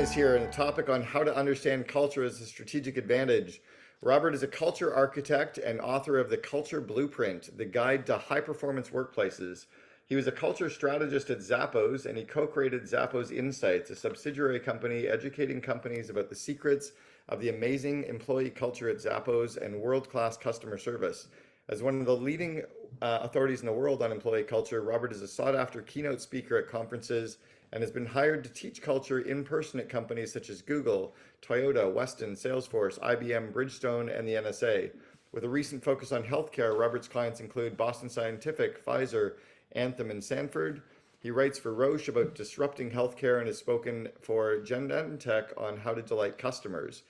is here and a topic on how to understand culture as a strategic advantage. Robert is a culture architect and author of The Culture Blueprint, the guide to high-performance workplaces. He was a culture strategist at Zappos, and he co-created Zappos Insights, a subsidiary company educating companies about the secrets of the amazing employee culture at Zappos and world-class customer service. As one of the leading authorities in the world on employee culture, Robert is a sought-after keynote speaker at conferences and has been hired to teach culture in person at companies such as Google, Toyota, Weston, Salesforce, IBM, Bridgestone, and the NSA. With a recent focus on healthcare, Robert's clients include Boston Scientific, Pfizer, Anthem, and Sanford. He writes for Roche about disrupting healthcare and has spoken for Genentech on how to delight customers.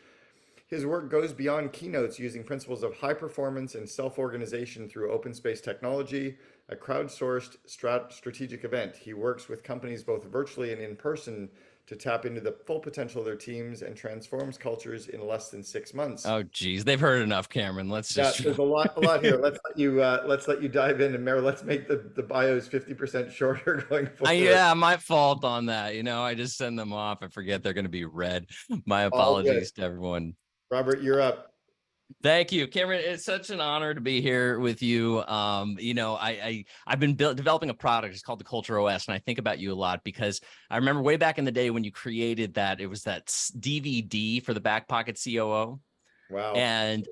His work goes beyond keynotes, using principles of high performance and self-organization through open space technology, a crowdsourced strategic event. He works with companies both virtually and in person to tap into the full potential of their teams and transforms cultures in less than 6 months. Oh, geez, they've heard enough, Cameron. Let's just there's a lot here. Let's let you dive in, and Mary, let's make the bios 50% shorter going forward. Yeah, my fault on that. I just send them off. I forget they're going to be read. My apologies to everyone. Robert, you're up. Thank you, Cameron. It's such an honor to be here with you. I've been developing a product. It's called the Culture OS, and I think about you a lot because I remember way back in the day when you created that. It was that DVD for the Back Pocket COO. Wow. And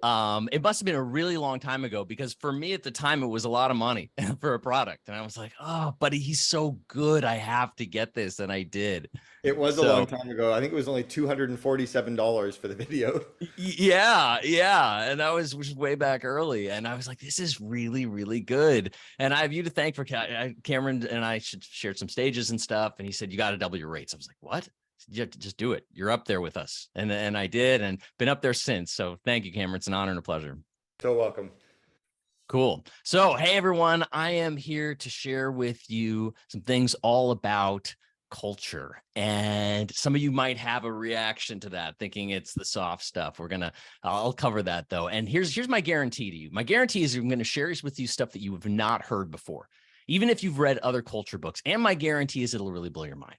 it must have been a really long time ago, because for me at the time, it was a lot of money for a product. And I was like, oh, but he's so good. I have to get this. And I did. It was a long time ago. I think it was only $247 for the video. Yeah. And that was way back early. And I was like, this is really, really good. And I have you to thank for Cameron and I should share some stages and stuff. And he said, you got to double your rates. I was like, what? Just do it. You're up there with us. And I did, and been up there since. So thank you, Cameron. It's an honor and a pleasure. So welcome. Cool. So, hey, everyone, I am here to share with you some things all about culture. And some of you might have a reaction to that, thinking it's the soft stuff. I'll cover that though. And here's my guarantee to you. My guarantee is I'm going to share with you stuff that you have not heard before, even if you've read other culture books. And my guarantee is it'll really blow your mind.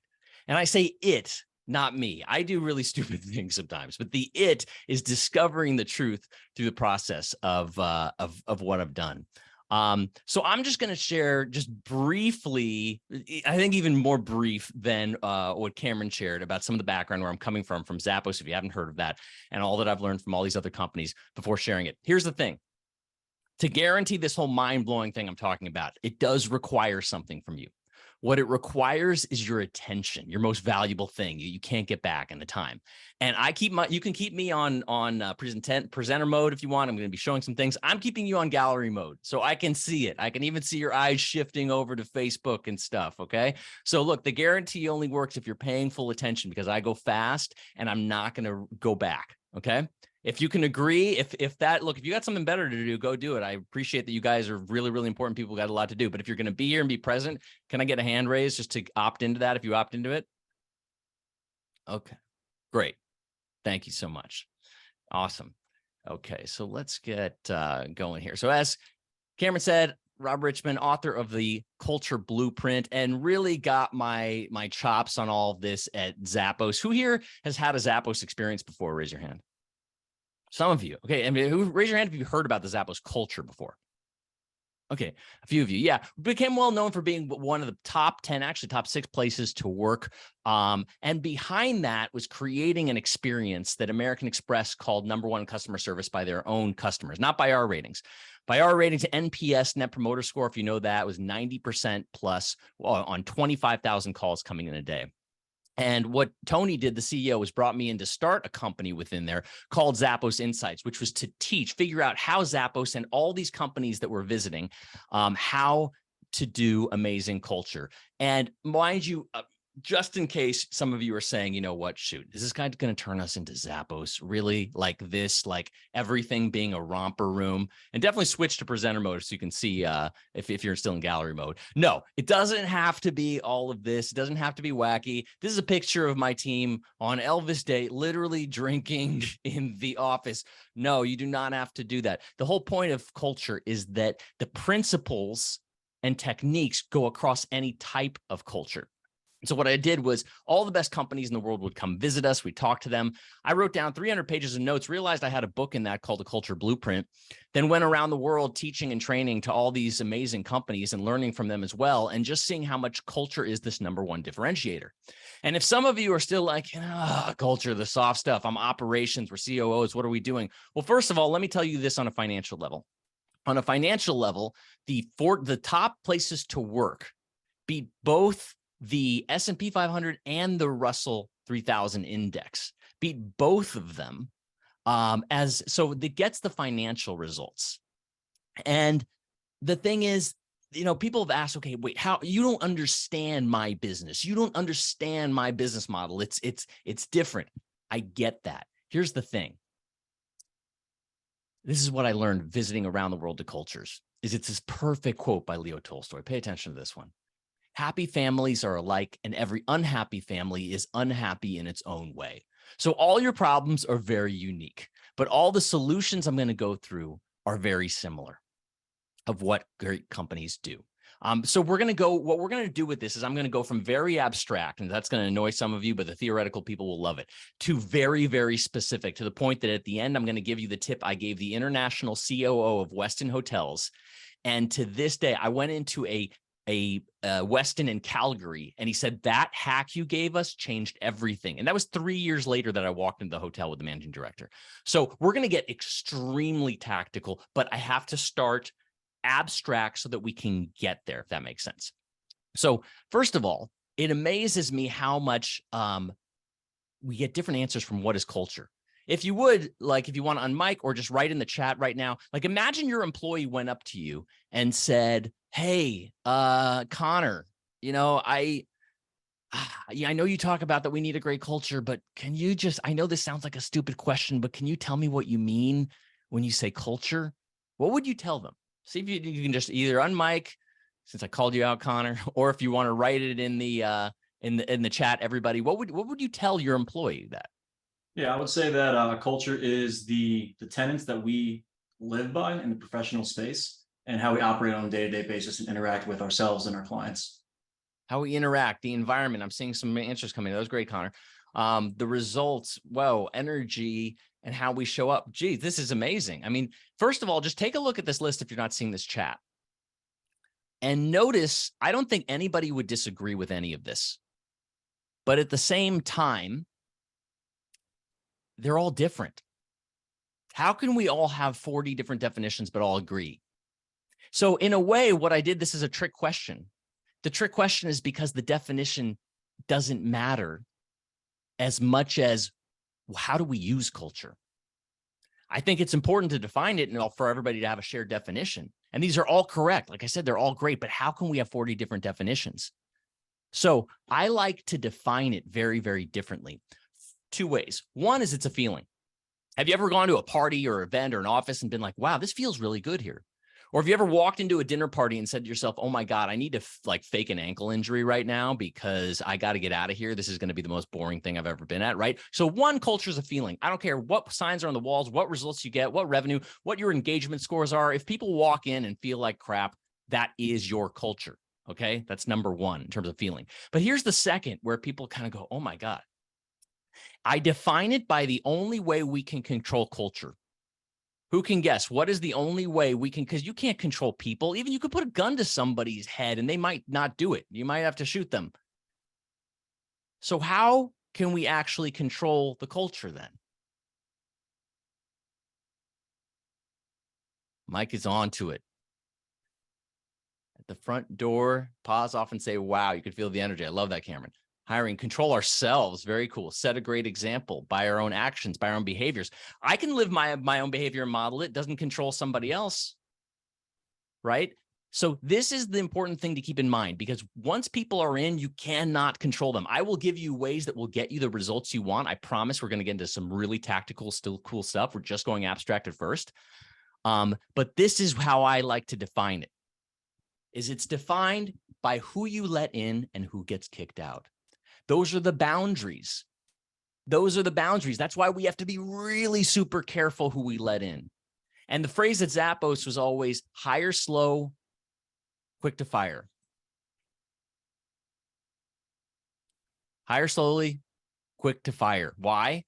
And I say it, not me. I do really stupid things sometimes, but the it is discovering the truth through the process of what I've done. So I'm just going to share just briefly, I think even more brief than what Cameron shared about some of the background where I'm coming from Zappos, if you haven't heard of that, and all that I've learned from all these other companies before sharing it. Here's the thing. To guarantee this whole mind-blowing thing I'm talking about, it does require something from you. What it requires is your attention, your most valuable thing. You can't get back in the time. And you can keep me on presenter mode if you want. I'm going to be showing some things. I'm keeping you on gallery mode so I can see it. I can even see your eyes shifting over to Facebook and stuff. Okay. So look, the guarantee only works if you're paying full attention, because I go fast and I'm not going to go back. Okay. If you can agree, if you got something better to do, go do it. I appreciate that you guys are really, really important people, got a lot to do. But if you're going to be here and be present, can I get a hand raised just to opt into that if you opt into it? Okay, great. Thank you so much. Awesome. Okay, so let's get going here. So as Cameron said, Rob Richman, author of the Culture Blueprint, and really got my chops on all of this at Zappos. Who here has had a Zappos experience before? Raise your hand. Some of you. Okay. I mean, raise your hand if you've heard about the Zappos culture before. Okay. A few of you. Yeah. Became well known for being one of the top 10, actually top 6 places to work. And behind that was creating an experience that American Express called #1 customer service by their own customers, not by our ratings. By our ratings, NPS, Net Promoter Score, if you know that, was 90% plus on 25,000 calls coming in a day. And what Tony did, the CEO, was brought me in to start a company within there called Zappos Insights, which was to figure out how Zappos and all these companies that we're visiting, how to do amazing culture. And mind you, just in case some of you are saying, you know what, shoot, is this guy going to turn us into Zappos? Really? Like this, like everything being a romper room? And definitely switch to presenter mode so you can see if you're still in gallery mode. No, it doesn't have to be all of this. It doesn't have to be wacky. This is a picture of my team on Elvis Day, literally drinking in the office. No, you do not have to do that. The whole point of culture is that the principles and techniques go across any type of culture. So what I did was all the best companies in the world would come visit us. We talked to them. I wrote down 300 pages of notes, realized I had a book in that called The Culture Blueprint, then went around the world teaching and training to all these amazing companies and learning from them as well, and just seeing how much culture is this #1 differentiator. And if some of you are still like, culture, the soft stuff, I'm operations, we're COOs, what are we doing? Well, first of all, let me tell you this on a financial level. On a financial level, the top places to work beat both the S&P 500 and the Russell 3000 index, beat both of them, so that gets the financial results. And the thing is, people have asked, okay, wait, how you don't understand my business. You don't understand my business model. It's different. I get that. Here's the thing. This is what I learned visiting around the world to cultures. It's this perfect quote by Leo Tolstoy. Pay attention to this one. Happy families are alike, and every unhappy family is unhappy in its own way. So all your problems are very unique, but all the solutions I'm going to go through are very similar of what great companies do. So what we're going to do with this is I'm going to go from very abstract, and that's going to annoy some of you, but the theoretical people will love it, to very, very specific, to the point that at the end, I'm going to give you the tip I gave the international COO of Westin Hotels. And to this day, I went into a Westin in Calgary, and he said, that hack you gave us changed everything. And that was 3 years later that I walked into the hotel with the managing director. So we're going to get extremely tactical, but I have to start abstract so that we can get there, if that makes sense. So first of all, it amazes me how much we get different answers from what is culture. If you would, if you want to unmic or just write in the chat right now, imagine your employee went up to you and said, hey, Connor, I know you talk about that we need a great culture, but can you I know this sounds like a stupid question, but can you tell me what you mean when you say culture? What would you tell them? See if you can just either unmic, since I called you out, Connor, or if you want to write it in the chat, everybody, what would you tell your employee that? Yeah, I would say that culture is the tenets that we live by in the professional space and how we operate on a day-to-day basis and interact with ourselves and our clients. How we interact, the environment. I'm seeing some answers coming. That was great, Connor. The results, energy, and how we show up. Gee, this is amazing. I mean, first of all, just take a look at this list if you're not seeing this chat. And notice, I don't think anybody would disagree with any of this. But at the same time, they're all different. How can we all have 40 different definitions but all agree? So in a way, what I did, this is a trick question. The trick question is because the definition doesn't matter as much as how do we use culture? I think it's important to define it and for everybody to have a shared definition. And these are all correct. Like I said, they're all great, but how can we have 40 different definitions? So I like to define it very, very differently. 2 ways. One is it's a feeling. Have you ever gone to a party or event or an office and been like, wow, this feels really good here? Or have you ever walked into a dinner party and said to yourself, oh my God, I need to fake an ankle injury right now because I got to get out of here. This is going to be the most boring thing I've ever been at, right? So one, culture is a feeling. I don't care what signs are on the walls, what results you get, what revenue, what your engagement scores are. If people walk in and feel like crap, that is your culture, okay? That's number one in terms of feeling. But here's the second where people kind of go, oh my God. I define it by the only way we can control culture. Who can guess? What is the only way we can, because you can't control people. Even you could put a gun to somebody's head and they might not do it. You might have to shoot them. So how can we actually control the culture then? Mike is on to it. At the front door, pause off and say, wow, you could feel the energy. I love that, Cameron. Hiring, control ourselves. Very cool. Set a great example by our own actions, by our own behaviors. I can live my own behavior and model it. Doesn't control somebody else, right? So this is the important thing to keep in mind, because once people are in, you cannot control them. I will give you ways that will get you the results you want. I promise we're going to get into some really tactical, still cool stuff. We're just going abstract at first. But this is how I like to define it. It's defined by who you let in and who gets kicked out. Those are the boundaries. Those are the boundaries. That's why we have to be really super careful who we let in. And the phrase at Zappos was always hire slow, quick to fire. Hire slowly, quick to fire. Why?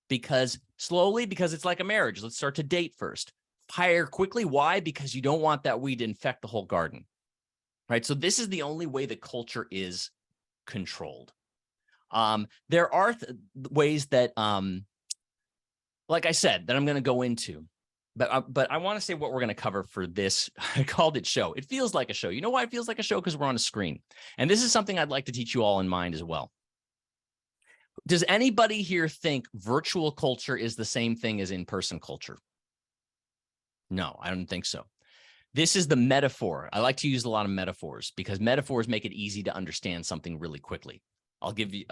Because it's like a marriage. Let's start to date first. Hire quickly. Why? Because you don't want that weed to infect the whole garden, right? So this is the only way the culture is controlled. There are ways that, like I said, that I'm going to go into, but I want to say what we're going to cover for this. I called it show. It feels like a show. You know why it feels like a show? Because we're on a screen. And this is something I'd like to teach you all in mind as well. Does anybody here think virtual culture is the same thing as in-person culture? No, I don't think so. This is the metaphor. I like to use a lot of metaphors because metaphors make it easy to understand something really quickly. I'll give you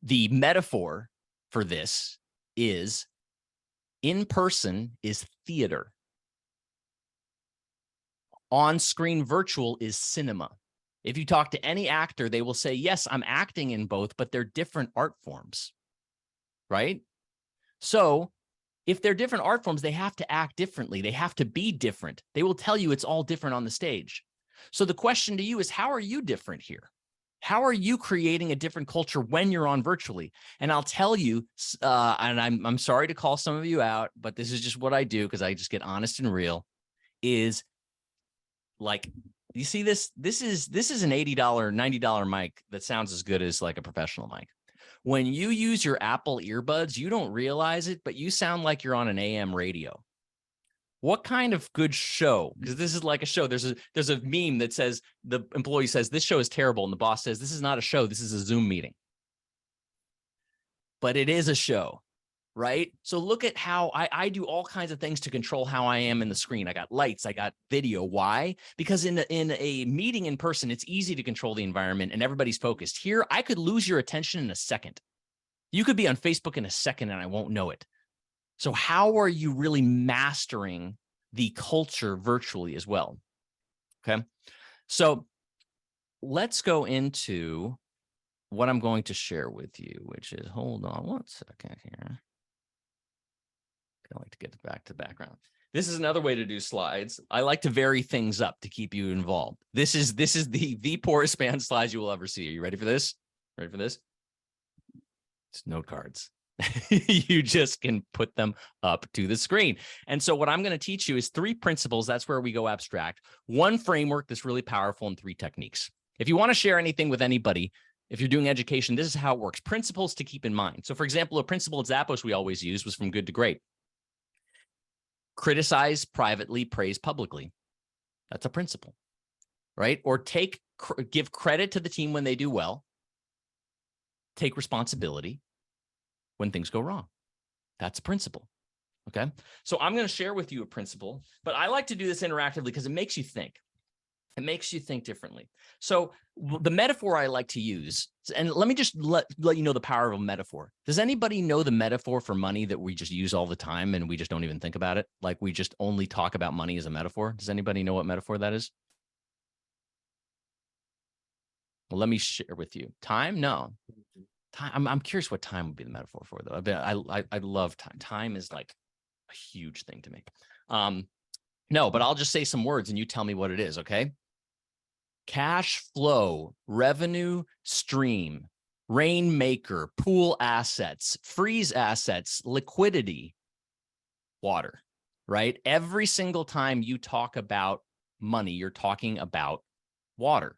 the metaphor for this is in-person is theater. On-screen virtual is cinema. If you talk to any actor, they will say, yes, I'm acting in both, but they're different art forms, right? So if they're different art forms, they have to act differently. They have to be different. They will tell you it's all different on the stage. So the question to you is, how are you different here? How are you creating a different culture when you're on virtually? And I'll tell you, and I'm sorry to call some of you out, but this is just what I do because I just get honest and real, is like, you see this? This is an $80, $90 mic that sounds as good as like a professional mic. When you use your Apple earbuds, you don't realize it, but you sound like you're on an AM radio. What kind of good show? Because this is like a show. There's a meme that says, the employee says, this show is terrible. And the boss says, this is not a show. This is a Zoom meeting. But it is a show, right? So look at how I do all kinds of things to control how I am in the screen. I got lights, I got video. Why? Because in a meeting in person, it's easy to control the environment and everybody's focused. Here, I could lose your attention in a second. You could be on Facebook in a second and I won't know it. So how are you really mastering the culture virtually as well? Okay. So let's go into what I'm going to share with you, which is, hold on one second here. I like to get back to the background. This is another way to do slides. I like to vary things up to keep you involved. This is the poorest span slides you will ever see. Are you ready for this? Ready for this? It's note cards. You just can put them up to the screen. And so what I'm going to teach you is 3 principles. That's where we go abstract. 1 framework that's really powerful and 3 techniques. If you want to share anything with anybody, if you're doing education, this is how it works. Principles to keep in mind. So for example, a principle at Zappos we always use was from good to great. Criticize privately, praise publicly. That's a principle, right? Or give credit to the team when they do well. Take responsibility when things go wrong. That's a principle. Okay. So I'm going to share with you a principle, but I like to do this interactively because it makes you think. It makes you think differently. So the metaphor I like to use, and let me just let you know the power of a metaphor. Does anybody know the metaphor for money that we just use all the time and we just don't even think about it? Like we just only talk about money as a metaphor. Does anybody know what metaphor that is? Well, let me share with you. Time? No. Time. I'm curious what time would be the metaphor for, though. I love time. Time is like a huge thing to me. No, but I'll just say some words and you tell me what it is, okay? Cash flow, revenue stream, rainmaker, pool assets, freeze assets, liquidity, water, right? Every single time you talk about money, you're talking about water.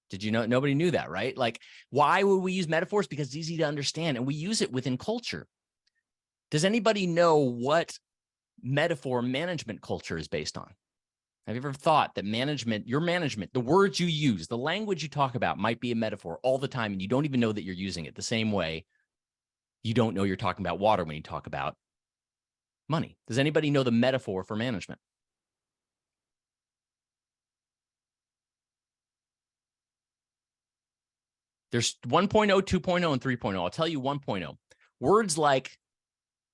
Did you know? Nobody knew that, right? Like, why would we use metaphors? Because it's easy to understand and we use it within culture. Does anybody know what metaphor management culture is based on? Have you ever thought that your management, the words you use, the language you talk about might be a metaphor all the time and you don't even know that you're using it the same way you don't know you're talking about water when you talk about money? Does anybody know the metaphor for management? There's 1.0, 2.0, and 3.0. I'll tell you 1.0. Words like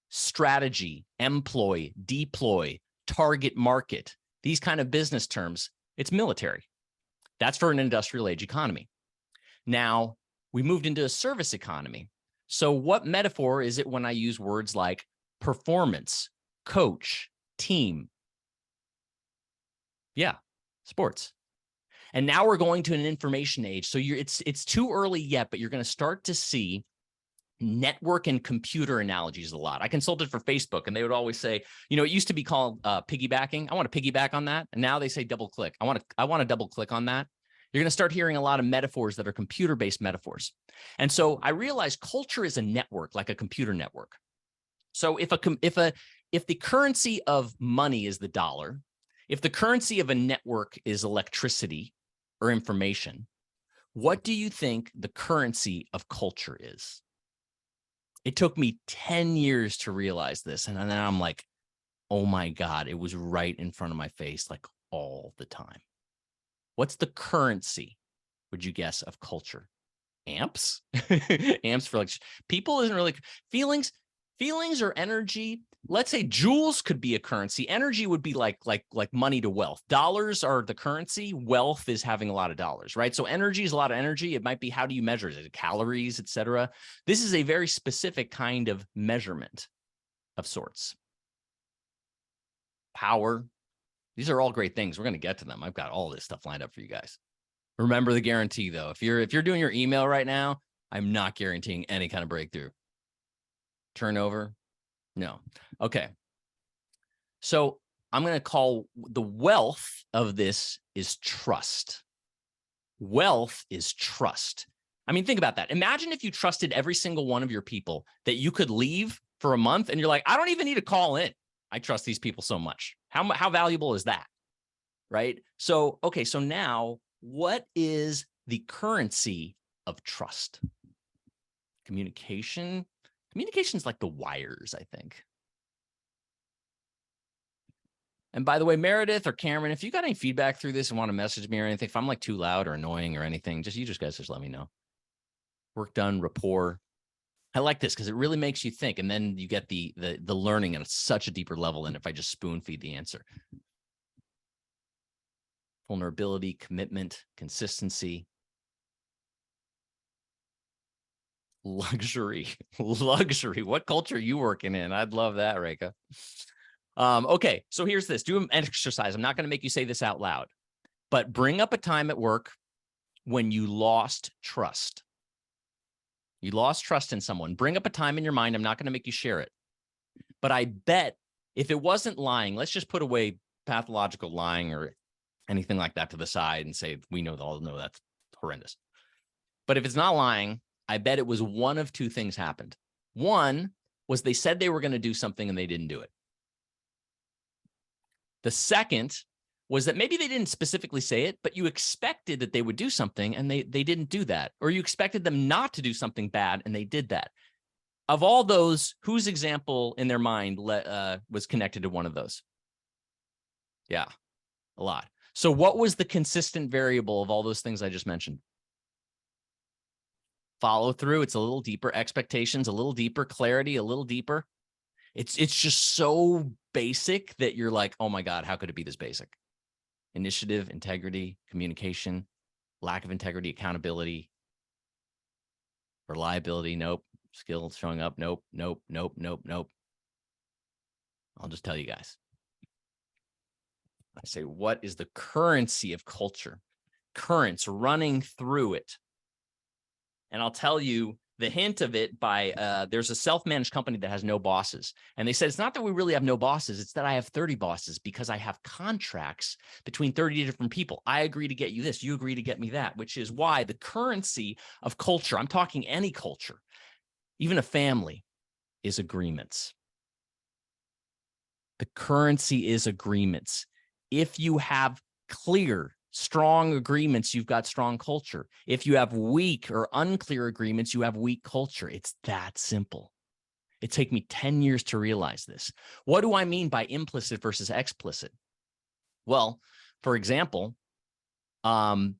strategy, employ, deploy, target market, these kind of business terms, it's military. That's for an industrial age economy. Now, we moved into a service economy. So what metaphor is it when I use words like performance, coach, team? Yeah, sports. And now we're going to an information age. So it's too early yet, but you're going to start to see network and computer analogies a lot. I consulted for Facebook, and they would always say, you know, it used to be called piggybacking. I want to piggyback on that. And now they say double click. I want to double click on that. You're going to start hearing a lot of metaphors that are computer-based metaphors. And so I realized culture is a network, like a computer network. So if the currency of money is the dollar, if the currency of a network is electricity or information, what do you think the currency of culture is? It took me 10 years to realize this. And then I'm like, oh my God, it was right in front of my face, like all the time. What's the currency, would you guess, of culture? Amps? Amps for like people isn't really feelings or energy. Let's say joules could be a currency. Energy would be like money to wealth. Dollars are the currency. Wealth is having a lot of dollars, right? So energy is a lot of energy. It might be, how do you measure it? Calories, et cetera. This is a very specific kind of measurement of sorts. Power. These are all great things. We're going to get to them. I've got all this stuff lined up for you guys. Remember the guarantee, though. If you're doing your email right now, I'm not guaranteeing any kind of breakthrough. Turnover? No. Okay. So I'm going to call the wealth of this is trust. Wealth is trust. I mean, think about that. Imagine if you trusted every single one of your people that you could leave for a month and you're like, I don't even need to call in. I trust these people so much. How valuable is that? Right? So, okay. So now what is the currency of trust? Communication. Communication is like the wires, I think. And by the way, Meredith or Cameron, if you got any feedback through this and want to message me or anything, if I'm like too loud or annoying or anything, you guys just let me know. Work done, rapport. I like this because it really makes you think, and then you get the learning at such a deeper level than if I just spoon feed the answer. Vulnerability, commitment, consistency. Luxury. What culture are you working in? I'd love that, Reka. Okay, so here's this. Do an exercise. I'm not going to make you say this out loud, but bring up a time at work when you lost trust. You lost trust in someone. Bring up a time in your mind. I'm not going to make you share it. But I bet if it wasn't lying, let's just put away pathological lying or anything like that to the side and say, we all know that's horrendous. But if it's not lying, I bet it was one of two things happened. One was they said they were going to do something and they didn't do it. The second was that maybe they didn't specifically say it, but you expected that they would do something and they didn't do that. Or you expected them not to do something bad and they did that. Of all those, whose example in their mind was connected to one of those? Yeah, a lot. So what was the consistent variable of all those things I just mentioned? Follow through. It's a little deeper. Expectations, a little deeper. Clarity, a little deeper. It's just so basic that you're like, oh my God, how could it be this basic? Initiative, integrity, communication, lack of integrity, accountability, reliability. Nope. Skills showing up. Nope. I'll just tell you guys. I say, what is the currency of culture? Currents running through it. And I'll tell you the hint of it by, there's a self-managed company that has no bosses. And they said, it's not that we really have no bosses. It's that I have 30 bosses because I have contracts between 30 different people. I agree to get you this. You agree to get me that, which is why the currency of culture, I'm talking any culture, even a family, is agreements. The currency is agreements. If you have clear, strong agreements, you've got strong culture. If you have weak or unclear agreements, you have weak culture. It's that simple. It took me 10 years to realize this. What do I mean by implicit versus explicit? Well, for example, I'll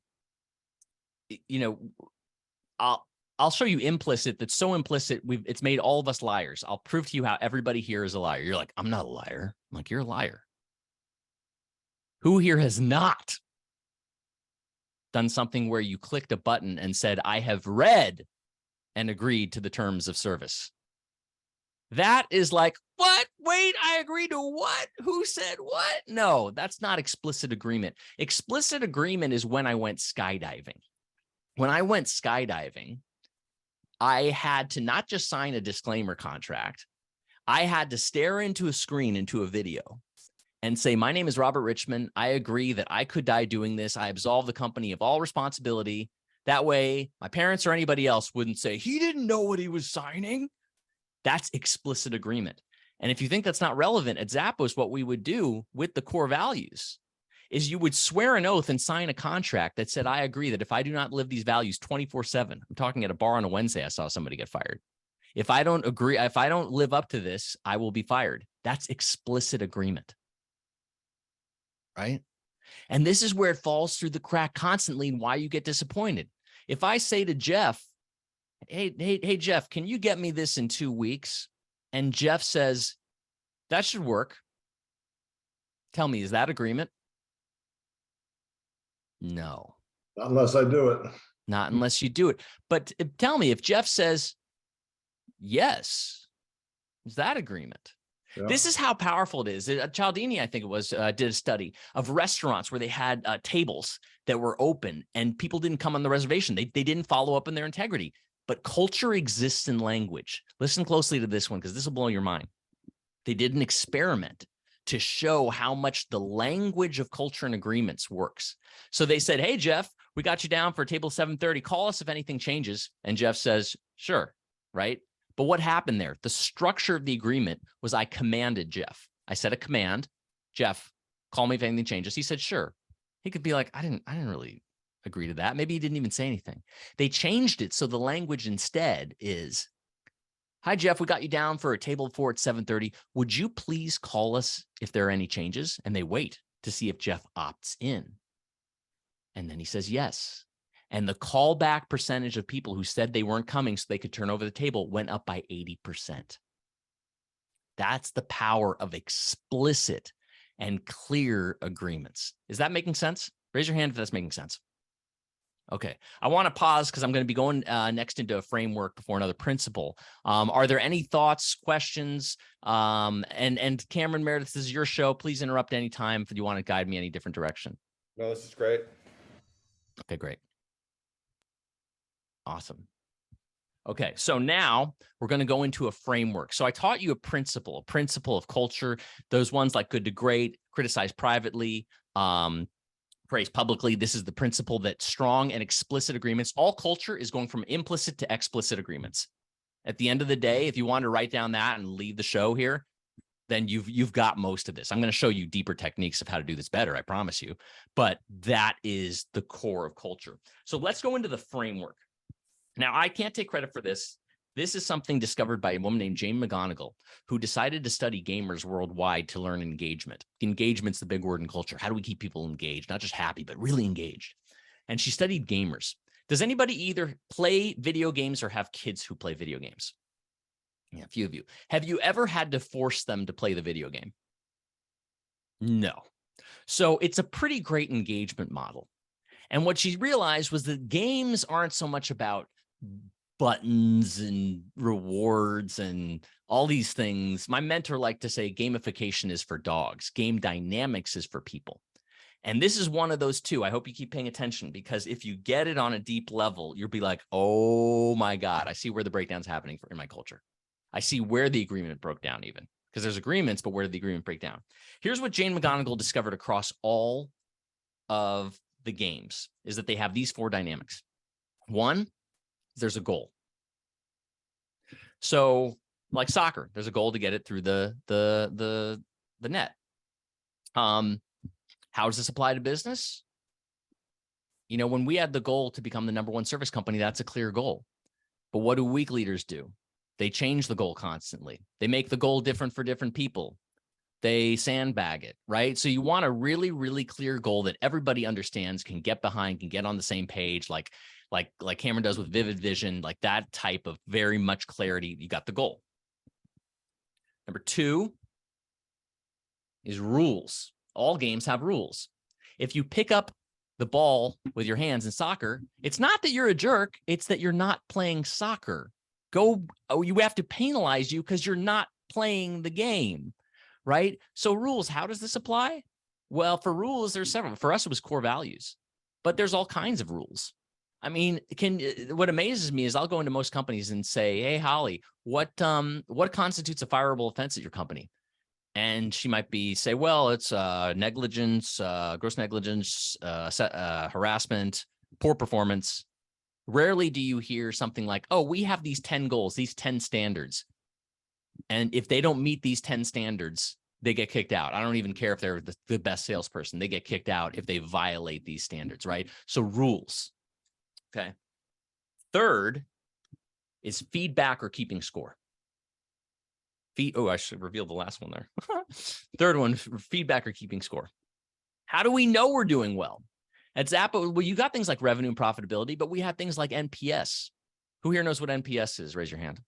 show you implicit that's so implicit, it's made all of us liars. I'll prove to you how everybody here is a liar. You're like, I'm not a liar. I'm like, you're a liar. Who here has not done something where you clicked a button and said, I have read and agreed to the terms of service? That is like, what? Wait, I agree to what? Who said what? No, that's not explicit agreement. Explicit agreement is when I went skydiving. When I went skydiving, I had to not just sign a disclaimer contract. I had to stare into a screen, into a video, and say, my name is Robert Richman. I agree that I could die doing this. I absolve the company of all responsibility. That way, my parents or anybody else wouldn't say, he didn't know what he was signing. That's explicit agreement. And if you think that's not relevant, at Zappos, what we would do with the core values is you would swear an oath and sign a contract that said, I agree that if I do not live these values 24/7, I'm talking at a bar on a Wednesday, I saw somebody get fired. If I don't agree, if I don't live up to this, I will be fired. That's explicit agreement. Right? And this is where it falls through the crack constantly and why you get disappointed. If I say to Jeff, hey, Jeff, can you get me this in 2 weeks? And Jeff says, that should work. Tell me, is that agreement? No. Not unless I do it. Not unless you do it. But tell me, if Jeff says, yes, is that agreement? Yeah. This is how powerful it is. Cialdini, I think it was, did a study of restaurants where they had tables that were open and people didn't come on the reservation. They didn't follow up on their integrity. But culture exists in language. Listen closely to this one because this will blow your mind. They did an experiment to show how much the language of culture and agreements works. So they said, hey, Jeff, we got you down for table 730. Call us if anything changes. And Jeff says, sure, right? But what happened there? The structure of the agreement was I commanded Jeff. I said a command, Jeff, call me if anything changes. He said, sure. He could be like, I didn't really agree to that. Maybe he didn't even say anything. They changed it. So the language instead is, hi, Jeff, we got you down for a table 4 at 7:30. Would you please call us if there are any changes? And they wait to see if Jeff opts in. And then he says yes. And the callback percentage of people who said they weren't coming so they could turn over the table went up by 80%. That's the power of explicit and clear agreements. Is that making sense? Raise your hand if that's making sense. Okay, I want to pause because I'm going to be going next into a framework before another principle. Are there any thoughts, questions? And Cameron, Meredith, this is your show. Please interrupt anytime if you want to guide me any different direction. No, this is great. Okay, great. Awesome. Okay, so now we're going to go into a framework. So I taught you a principle of culture, those ones like good to great, criticize privately, praise publicly. This is the principle that strong and explicit agreements, all culture is going from implicit to explicit agreements. At the end of the day, if you want to write down that and leave the show here, then you've got most of this. I'm going to show you deeper techniques of how to do this better, I promise you. But that is the core of culture. So let's go into the framework. Now, I can't take credit for this. This is something discovered by a woman named Jane McGonigal, who decided to study gamers worldwide to learn engagement. Engagement's the big word in culture. How do we keep people engaged? Not just happy, but really engaged. And she studied gamers. Does anybody either play video games or have kids who play video games? Yeah, a few of you. Have you ever had to force them to play the video game? No. So it's a pretty great engagement model. And what she realized was that games aren't so much about buttons and rewards and all these things. My mentor liked to say gamification is for dogs. Game dynamics is for people. And this is one of those two. I hope you keep paying attention because if you get it on a deep level, you'll be like, oh my God, I see where the breakdown's happening in my culture. I see where the agreement broke down even because there's agreements, but where did the agreement break down? Here's what Jane McGonigal discovered across all of the games is that they have these 4 dynamics. One, there's a goal. So like soccer, there's a goal to get it through the net. How does this apply to business? You know, when we had the goal to become the #1 service company, that's a clear goal. But what do weak leaders do? They change the goal constantly. They make the goal different for different people. They sandbag it, right? So you want a really, really clear goal that everybody understands, can get behind, can get on the same page, like Cameron does with Vivid Vision, like that type of very much clarity. You got the goal. Number 2 is rules. All games have rules. If you pick up the ball with your hands in soccer, it's not that you're a jerk. It's that you're not playing soccer. you have to penalize you because you're not playing the game, right? So rules, how does this apply? Well, for rules, there's several. For us, it was core values, but there's all kinds of rules. I mean, what amazes me is I'll go into most companies and say, "Hey, Holly, what constitutes a fireable offense at your company?" And she might say, "Well, it's negligence, gross negligence, harassment, poor performance." Rarely do you hear something like, "Oh, we have these 10 goals, these 10 standards. And if they don't meet these 10 standards, they get kicked out. I don't even care if they're the best salesperson. They get kicked out if they violate these standards," right? So rules. Okay. Third is feedback or keeping score. Oh, I should reveal the last one there. Third one, feedback or keeping score. How do we know we're doing well? At Zappos, well, you got things like revenue and profitability, but we had things like NPS. Who here knows what NPS is? Raise your hand.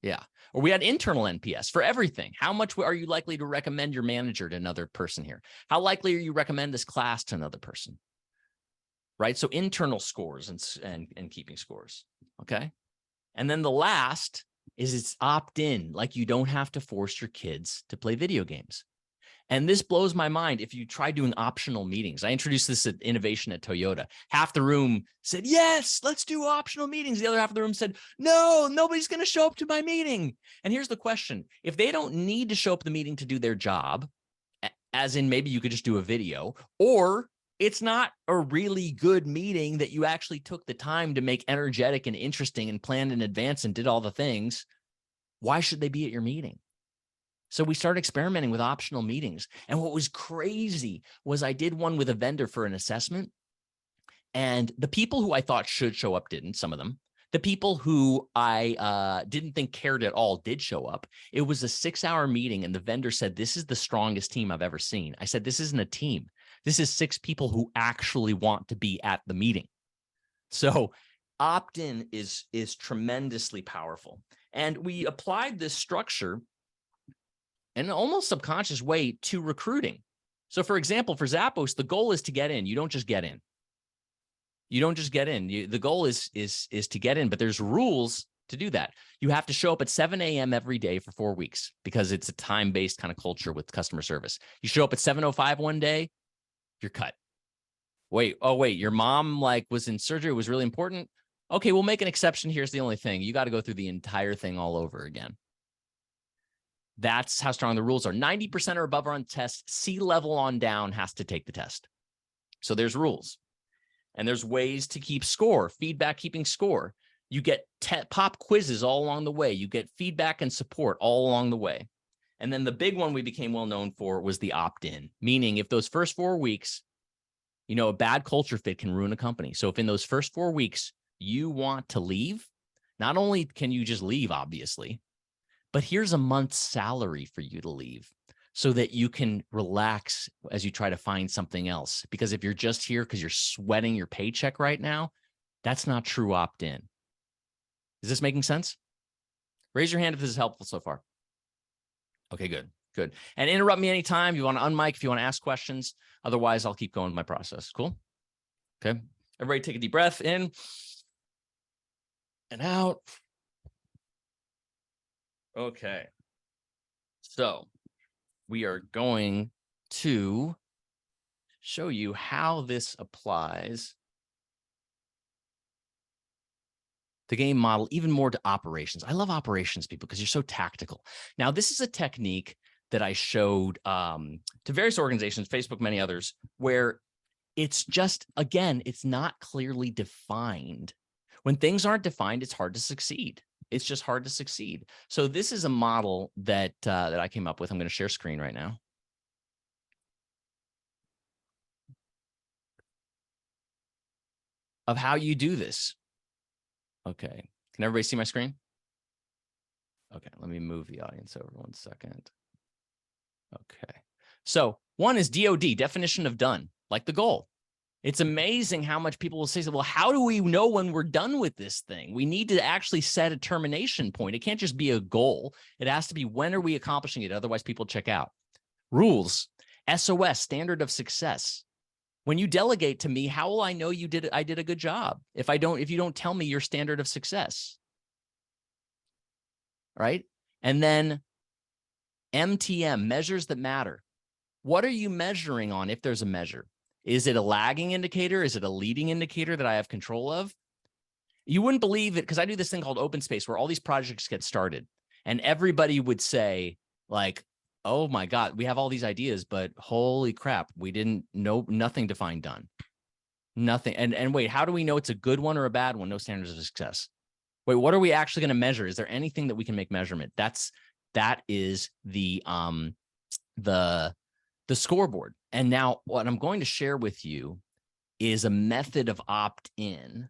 Yeah. Or we had internal NPS for everything. How much are you likely to recommend your manager to another person here? How likely are you recommend this class to another person? Right? So internal scores and keeping scores. Okay. And then the last is it's opt-in. Like you don't have to force your kids to play video games. And this blows my mind. If you try doing optional meetings, I introduced this at innovation at Toyota. Half the room said, "Yes, let's do optional meetings." The other half of the room said, "No, nobody's going to show up to my meeting." And here's the question. If they don't need to show up to the meeting to do their job, as in maybe you could just do a video, or it's not a really good meeting that you actually took the time to make energetic and interesting and planned in advance and did all the things, why should they be at your meeting? So we started experimenting with optional meetings. And what was crazy was I did one with a vendor for an assessment. And the people who I thought should show up didn't, some of them. The people who I didn't think cared at all did show up. It was a 6-hour meeting, and the vendor said, "This is the strongest team I've ever seen." I said, "This isn't a team. This is 6 people who actually want to be at the meeting." So opt-in is tremendously powerful. And we applied this structure in an almost subconscious way to recruiting. So for example, for Zappos, the goal is to get in. You don't just get in. You don't just get in. The goal is to get in, but there's rules to do that. You have to show up at 7 a.m. every day for 4 weeks because it's a time-based kind of culture with customer service. You show up at 7:05 one day, you're cut. Wait, your mom was in surgery, it was really important. Okay, we'll make an exception. Here's the only thing. You got to go through the entire thing all over again. That's how strong the rules are. 90% or above are on test. C-level on down has to take the test. So there's rules. And there's ways to keep score, feedback, keeping score. You get pop quizzes all along the way. You get feedback and support all along the way. And then the big one we became well known for was the opt-in, meaning if those first 4 weeks, a bad culture fit can ruin a company. So if in those first 4 weeks you want to leave, not only can you just leave, obviously, but here's a month's salary for you to leave so that you can relax as you try to find something else. Because if you're just here because you're sweating your paycheck right now, that's not true opt-in. Is this making sense? Raise your hand if this is helpful so far. Okay, good. And interrupt me anytime. You want to unmic if you want to ask questions. Otherwise, I'll keep going with my process. Cool? Okay. Everybody take a deep breath in and out. Okay. So we are going to show you how this applies the game model, even more to operations. I love operations people because you're so tactical. Now, this is a technique that I showed to various organizations, Facebook, many others, where it's just, again, it's not clearly defined. When things aren't defined, it's hard to succeed. It's just hard to succeed. So this is a model that I came up with. I'm going to share screen right now. Of how you do this. Okay. Can everybody see my screen? Okay. Let me move the audience over 1 second. Okay. So 1 is DOD, definition of done, like the goal. It's amazing how much people will say, well, how do we know when we're done with this thing? We need to actually set a termination point. It can't just be a goal. It has to be, when are we accomplishing it? Otherwise, people check out. Rules, SOS, standard of success. When you delegate to me, how will I know I did a good job if you don't tell me your standard of success? right? And then MTM, measures that matter. What are you measuring on if there's a measure? Is it a lagging indicator? Is it a leading indicator that I have control of? You wouldn't believe it, because I do this thing called open space where all these projects get started and everybody would say like, oh my God, we have all these ideas, but holy crap, we didn't know, nothing to find done. Nothing. And wait, how do we know it's a good one or a bad one? No standards of success. Wait, what are we actually going to measure? Is there anything that we can make measurement? That is the scoreboard. And now what I'm going to share with you is a method of opt-in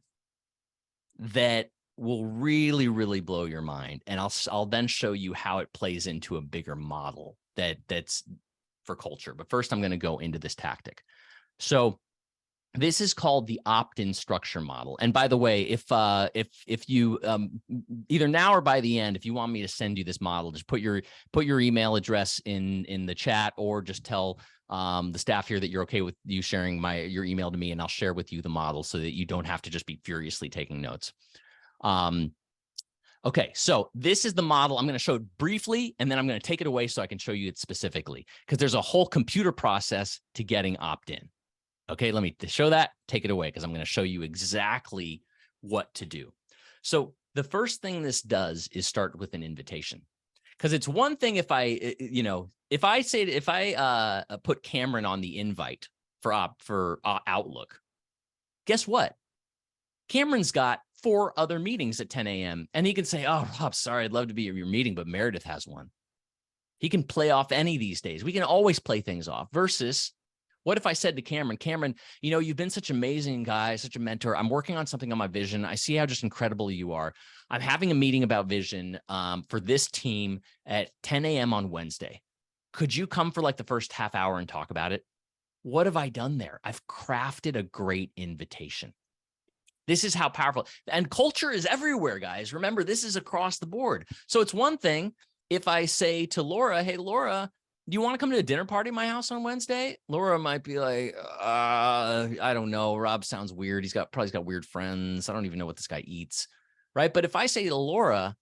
that will really, really blow your mind. And I'll then show you how it plays into a bigger model that's for culture. But first, I'm going to go into this tactic. So this is called the opt-in structure model. And by the way, if you either now or by the end, if you want me to send you this model, just put your email address in the chat, or just tell the staff here that you're okay with you sharing your email to me, and I'll share with you the model so that you don't have to just be furiously taking notes. Okay, so this is the model. I'm going to show it briefly, and then I'm going to take it away so I can show you it specifically, because there's a whole computer process to getting opt-in. Okay, let me show that, take it away, because I'm going to show you exactly what to do. So the first thing this does is start with an invitation, because it's one thing if I put Cameron on the invite for Outlook, guess what? Cameron's got 4 other meetings at 10 a.m. and he can say, oh, Rob, sorry, I'd love to be at your meeting, but Meredith has one. He can play off any these days. We can always play things off. Versus, what if I said to Cameron, you've been such an amazing guy, such a mentor. I'm working on something on my vision. I see how just incredible you are. I'm having a meeting about vision for this team at 10 a.m. on Wednesday. Could you come for like the first half hour and talk about it? What have I done there? I've crafted a great invitation. This is how powerful, and culture is everywhere, guys. Remember, this is across the board. So it's one thing if I say to Laura, hey, Laura, do you want to come to a dinner party at my house on Wednesday? Laura might be like, I don't know. Rob sounds weird. He's probably got weird friends. I don't even know what this guy eats. Right. But if I say to Laura,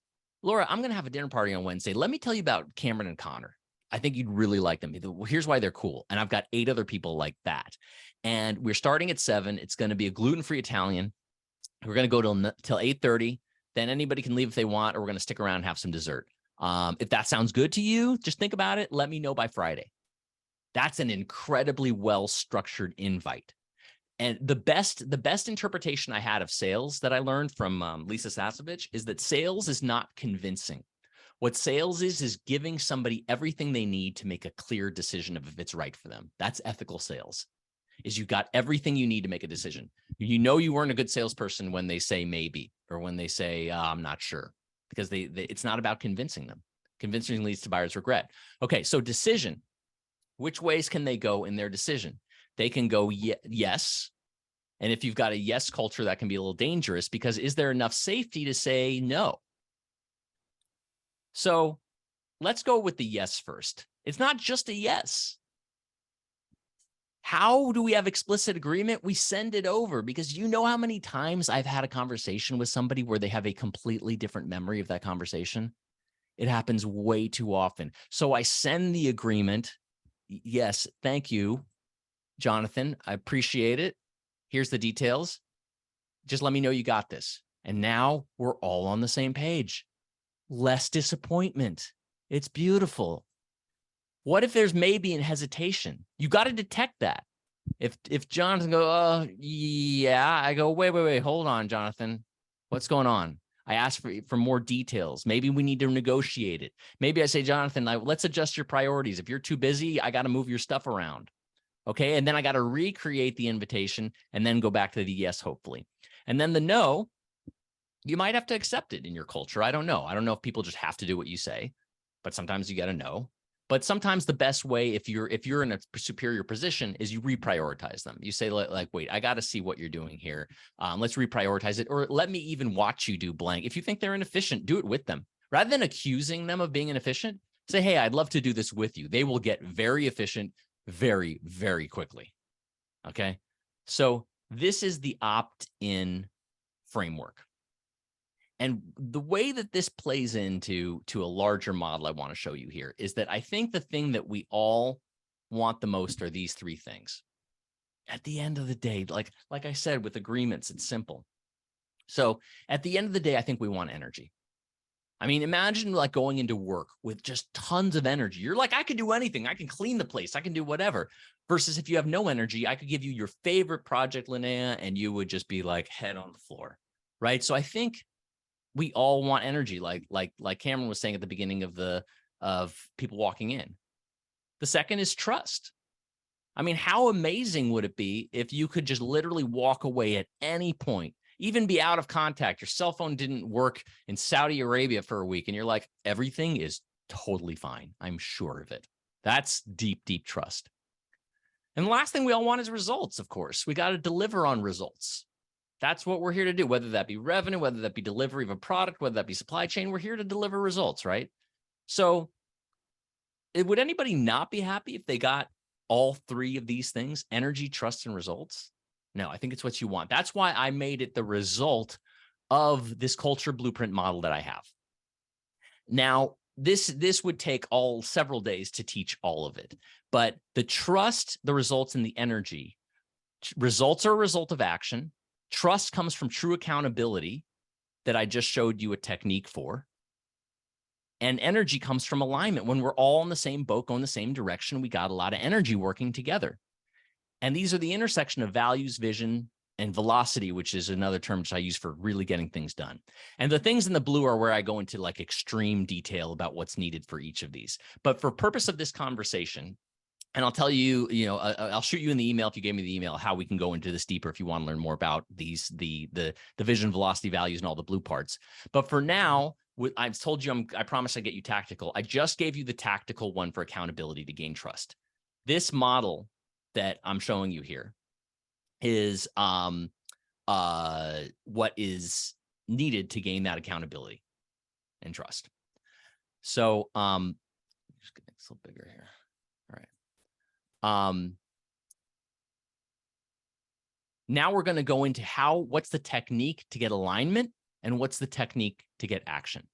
I'm going to have a dinner party on Wednesday. Let me tell you about Cameron and Connor. I think you'd really like them. Here's why they're cool. And I've got 8 other people like that. And we're starting at 7. It's going to be a gluten-free Italian. We're going to go till 8:30. Then anybody can leave if they want, or we're going to stick around and have some dessert. If that sounds good to you, just think about it. Let me know by Friday. That's an incredibly well-structured invite. And the best interpretation I had of sales that I learned from Lisa Sasevich is that sales is not convincing. What sales is giving somebody everything they need to make a clear decision of if it's right for them. That's ethical sales. Is you got everything you need to make a decision. You weren't a good salesperson when they say maybe, or when they say, I'm not sure, because it's not about convincing them. Convincing leads to buyer's regret. Okay, so decision. Which ways can they go in their decision? They can go yes. And if you've got a yes culture, that can be a little dangerous, because is there enough safety to say no? So let's go with the yes first. It's not just a yes. How do we have explicit agreement? We send it over, because you know how many times I've had a conversation with somebody where they have a completely different memory of that conversation? It happens way too often. So I send the agreement. Yes, thank you, Jonathan. I appreciate it. Here's the details. Just let me know you got this. And now we're all on the same page. Less disappointment. It's beautiful. What if there's maybe and hesitation? You got to detect that. If Jonathan goes, oh, yeah, I go, wait, hold on, Jonathan. What's going on? I ask for more details. Maybe we need to negotiate it. Maybe I say, Jonathan, let's adjust your priorities. If you're too busy, I got to move your stuff around. Okay. And then I got to recreate the invitation and then go back to the yes, hopefully. And then the no, you might have to accept it in your culture. I don't know. I don't know if people just have to do what you say, but sometimes you got to know. But sometimes the best way, if you're in a superior position, is you reprioritize them. You say like, wait, I got to see what you're doing here. Let's reprioritize it, or let me even watch you do blank. If you think they're inefficient, do it with them. Rather than accusing them of being inefficient, say, hey, I'd love to do this with you. They will get very efficient very, very quickly. Okay. So this is the opt-in framework. And the way that this plays into a larger model I want to show you here is that I think the thing that we all want the most are these three things. At the end of the day, like I said, with agreements, it's simple. So at the end of the day, I think we want energy. I mean, imagine like going into work with just tons of energy. You're like, I can do anything. I can clean the place. I can do whatever. Versus if you have no energy, I could give you your favorite project, Linnea, and you would just be like head on the floor, right? So I think we all want energy, like Cameron was saying at the beginning of people walking in. The second is trust. I mean, how amazing would it be if you could just literally walk away at any point, even be out of contact, your cell phone didn't work in Saudi Arabia for a week, and you're like, everything is totally fine. I'm sure of it. That's deep, deep trust. And the last thing we all want is results, of course. We got to deliver on results. That's what we're here to do, whether that be revenue, whether that be delivery of a product, whether that be supply chain, we're here to deliver results, right? So would anybody not be happy if they got all three of these things, energy, trust, and results? No, I think it's what you want. That's why I made it the result of this culture blueprint model that I have. Now, this would take several days to teach all of it, but the trust, the results, and the energy, results are a result of action. Trust comes from true accountability that I just showed you a technique for. And energy comes from alignment. When we're all in the same boat, going the same direction, we got a lot of energy working together. And these are the intersection of values, vision, and velocity, which is another term which I use for really getting things done. And the things in the blue are where I go into like extreme detail about what's needed for each of these. But for purpose of this conversation, and I'll tell you, I'll shoot you in the email if you gave me the email, how we can go into this deeper if you want to learn more about these, the vision, velocity, values, and all the blue parts. But for now, I've told you, I promise I get you tactical. I just gave you the tactical one for accountability to gain trust. This model that I'm showing you here is what is needed to gain that accountability and trust. So just get a little bigger here. All right. Now we're going to go into what's the technique to get alignment and what's the technique to get action.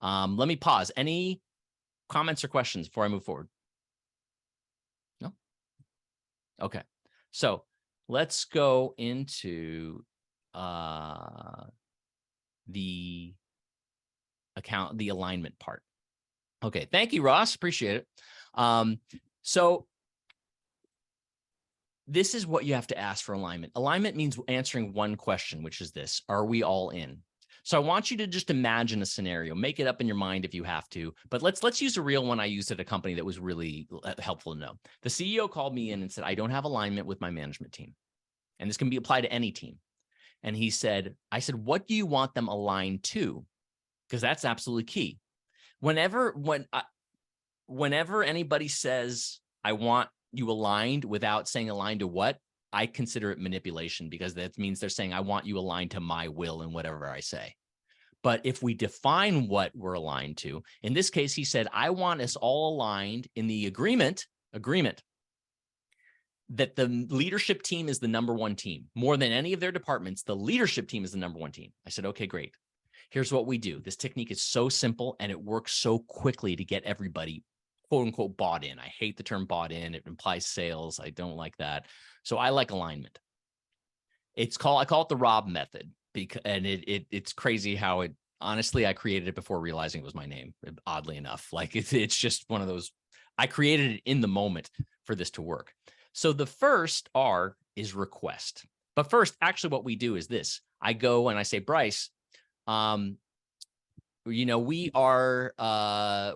Let me pause. Any comments or questions before I move forward? No? Okay. So let's go into the alignment part. Okay. Thank you, Ross. Appreciate it. So this is what you have to ask for alignment. Alignment means answering one question, which is this: are we all in? So I want you to just imagine a scenario, make it up in your mind if you have to, but let's use a real one I used at a company that was really helpful to know. The CEO called me in and said, I don't have alignment with my management team. And this can be applied to any team. And I said, what do you want them aligned to? Because that's absolutely key. Whenever anybody says, I want you aligned without saying aligned to what, I consider it manipulation, because that means they're saying, I want you aligned to my will and whatever I say. But if we define what we're aligned to, in this case, he said, I want us all aligned in the agreement that the leadership team is the number one team. More than any of their departments, the leadership team is the number one team. I said, okay, great. Here's what we do. This technique is so simple and it works so quickly to get everybody, quote unquote, bought in. I hate the term bought in. It implies sales. I don't like that. So I like alignment. I call it the Rob method, and it's crazy how it, honestly, I created it before realizing it was my name, oddly enough. Like it's just one of those, I created it in the moment for this to work. So the first R is request. But first, actually what we do is this. I go and I say, Bryce, we are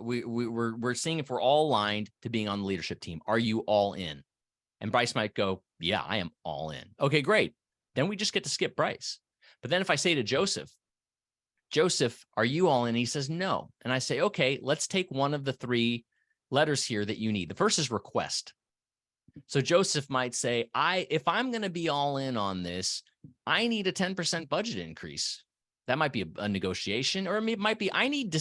we're seeing if we're all aligned to being on the leadership team. Are you all in? And Bryce might go, yeah, I am all in. Okay, great. Then we just get to skip Bryce. But then if I say to Joseph, are you all in? He says no. And I say, okay, let's take one of the three letters here that you need. The first is request. So Joseph might say, if I'm going to be all in on this, I need a 10% budget increase. That might be a negotiation, or it might be, I need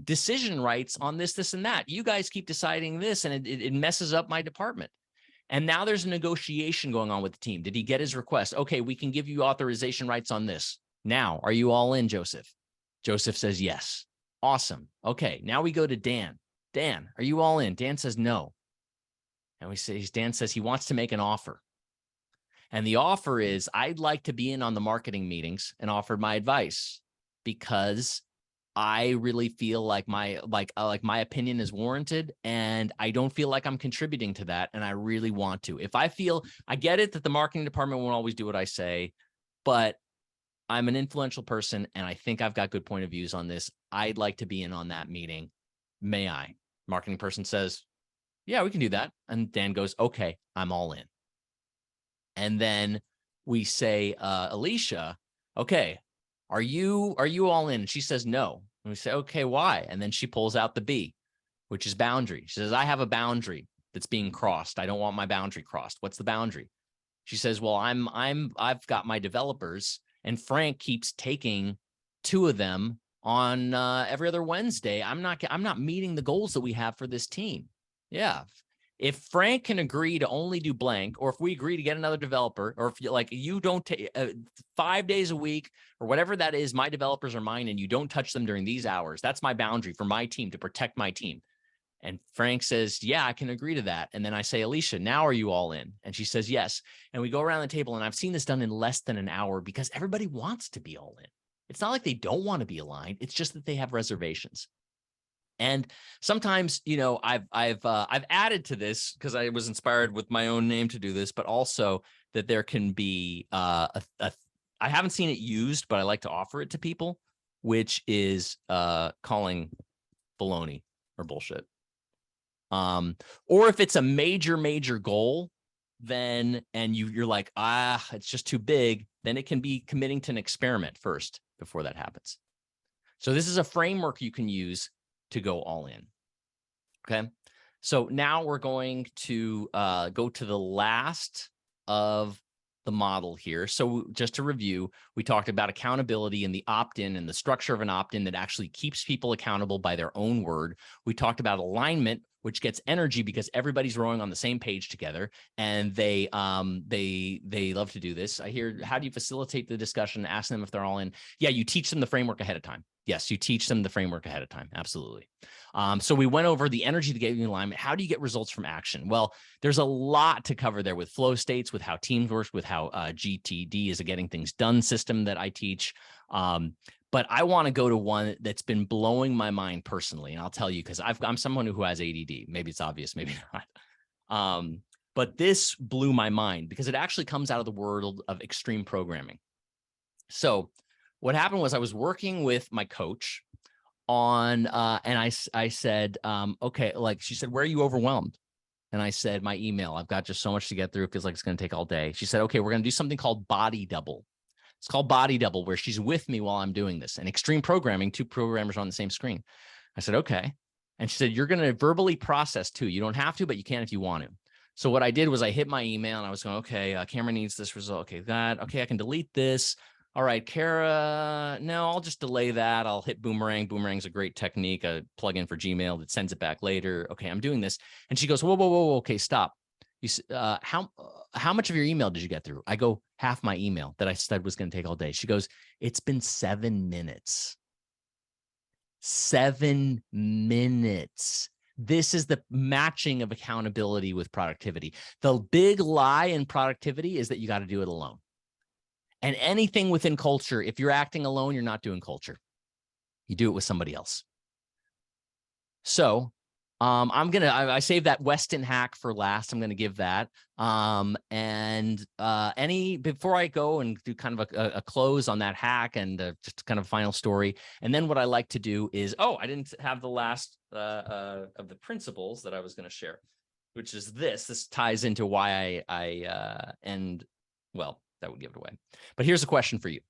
decision rights on this, and that. You guys keep deciding this, and it messes up my department. And now there's a negotiation going on with the team. Did he get his request? Okay, we can give you authorization rights on this. Now, are you all in, Joseph? Joseph says yes. Awesome. Okay, now we go to Dan. Dan, are you all in? Dan says no. And Dan says he wants to make an offer. And the offer is, I'd like to be in on the marketing meetings and offer my advice because I really feel like my opinion is warranted, and I don't feel like I'm contributing to that, and I really want to. If I feel, I get it that the marketing department won't always do what I say, but I'm an influential person, and I think I've got good point of views on this. I'd like to be in on that meeting. May I? Marketing person says, yeah, we can do that. And Dan goes, okay, I'm all in. And then we say, Alicia, okay, are you all in? And she says no. And we say, okay, why? And then she pulls out the B, which is boundary. She says, I have a boundary that's being crossed. I don't want my boundary crossed. What's the boundary? She says, well, I've got my developers, and Frank keeps taking 2 of them on every other Wednesday. I'm not meeting the goals that we have for this team. Yeah. If Frank can agree to only do blank, or if we agree to get another developer, or if you don't take 5 days a week or whatever that is, my developers are mine, and you don't touch them during these hours. That's my boundary for my team, to protect my team. And Frank says, yeah, I can agree to that. And then I say, Alicia, now are you all in? And she says, yes. And we go around the table, and I've seen this done in less than an hour because everybody wants to be all in. It's not like they don't want to be aligned. It's just that they have reservations. And sometimes, I've added to this because I was inspired with my own name to do this, but also that there can be I haven't seen it used, but I like to offer it to people, which is calling baloney or bullshit. Or if it's a major goal, then and you're like, it's just too big, then it can be committing to an experiment first before that happens. So this is a framework you can use to go all in. Okay. So now we're going to go to the last of the model here. So just to review, we talked about accountability and the opt-in and the structure of an opt-in that actually keeps people accountable by their own word. We talked about alignment, which gets energy because everybody's rowing on the same page together, and they love to do this. I hear, how do you facilitate the discussion? Ask them if they're all in. Yeah, you teach them the framework ahead of time. Yes, you teach them the framework ahead of time. Absolutely. So we went over the energy to get you in alignment. How do you get results from action? Well, there's a lot to cover there with flow states, with how teams work, with how GTD is a getting things done system that I teach. But I want to go to one that's been blowing my mind personally. And I'll tell you, because I'm someone who has ADD. Maybe it's obvious, maybe not. But this blew my mind because it actually comes out of the world of extreme programming. So what happened was I was working with my coach on, and I said, okay, like she said, where are you overwhelmed? And I said, my email. I've got just so much to get through. It feels like it's going to take all day. She said, okay, we're going to do something called body double. It's called body double, where she's with me while I'm doing this. And extreme programming, 2 programmers are on the same screen. I said, okay. And she said, you're going to verbally process too. You don't have to, but you can if you want to. So what I did was I hit my email and I was going, okay, Cameron needs this result. Okay, that. Okay, I can delete this. All right, Kara, no, I'll just delay that. I'll hit Boomerang. Boomerang's a great technique, a plugin for Gmail that sends it back later. Okay, I'm doing this. And she goes, whoa, okay, stop. How much of your email did you get through? I go, half my email that I said was going to take all day. She goes, it's been 7 minutes. 7 minutes. This is the matching of accountability with productivity. The big lie in productivity is that you got to do it alone. And anything within culture, if you're acting alone, you're not doing culture. You do it with somebody else. So I saved that Weston hack for last. I'm going to give that. Before I go and do kind of a close on that hack and just kind of a final story. And then what I like to do is, I didn't have the last of the principles that I was going to share, which is this. This ties into why that would give it away. But here's a question for you.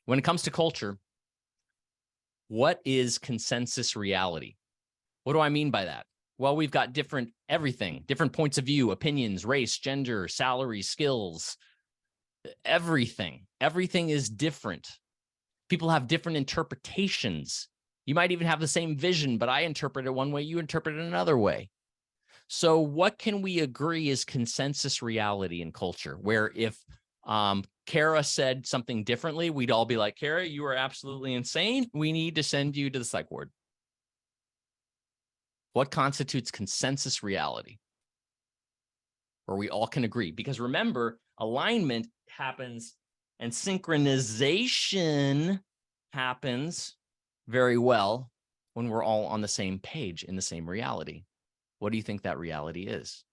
When it comes to culture, what is consensus reality? What do I mean by that? Well, we've got different points of view, opinions, race, gender, salary, skills, everything. Everything is different. People have different interpretations. You might even have the same vision, but I interpret it one way, you interpret it another way. So what can we agree is consensus reality in culture, where if Kara said something differently, we'd all be like, Kara, you are absolutely insane. We need to send you to the psych ward. What constitutes consensus reality? Where we all can agree? Because remember, alignment happens and synchronization happens very well when we're all on the same page in the same reality. What do you think that reality is?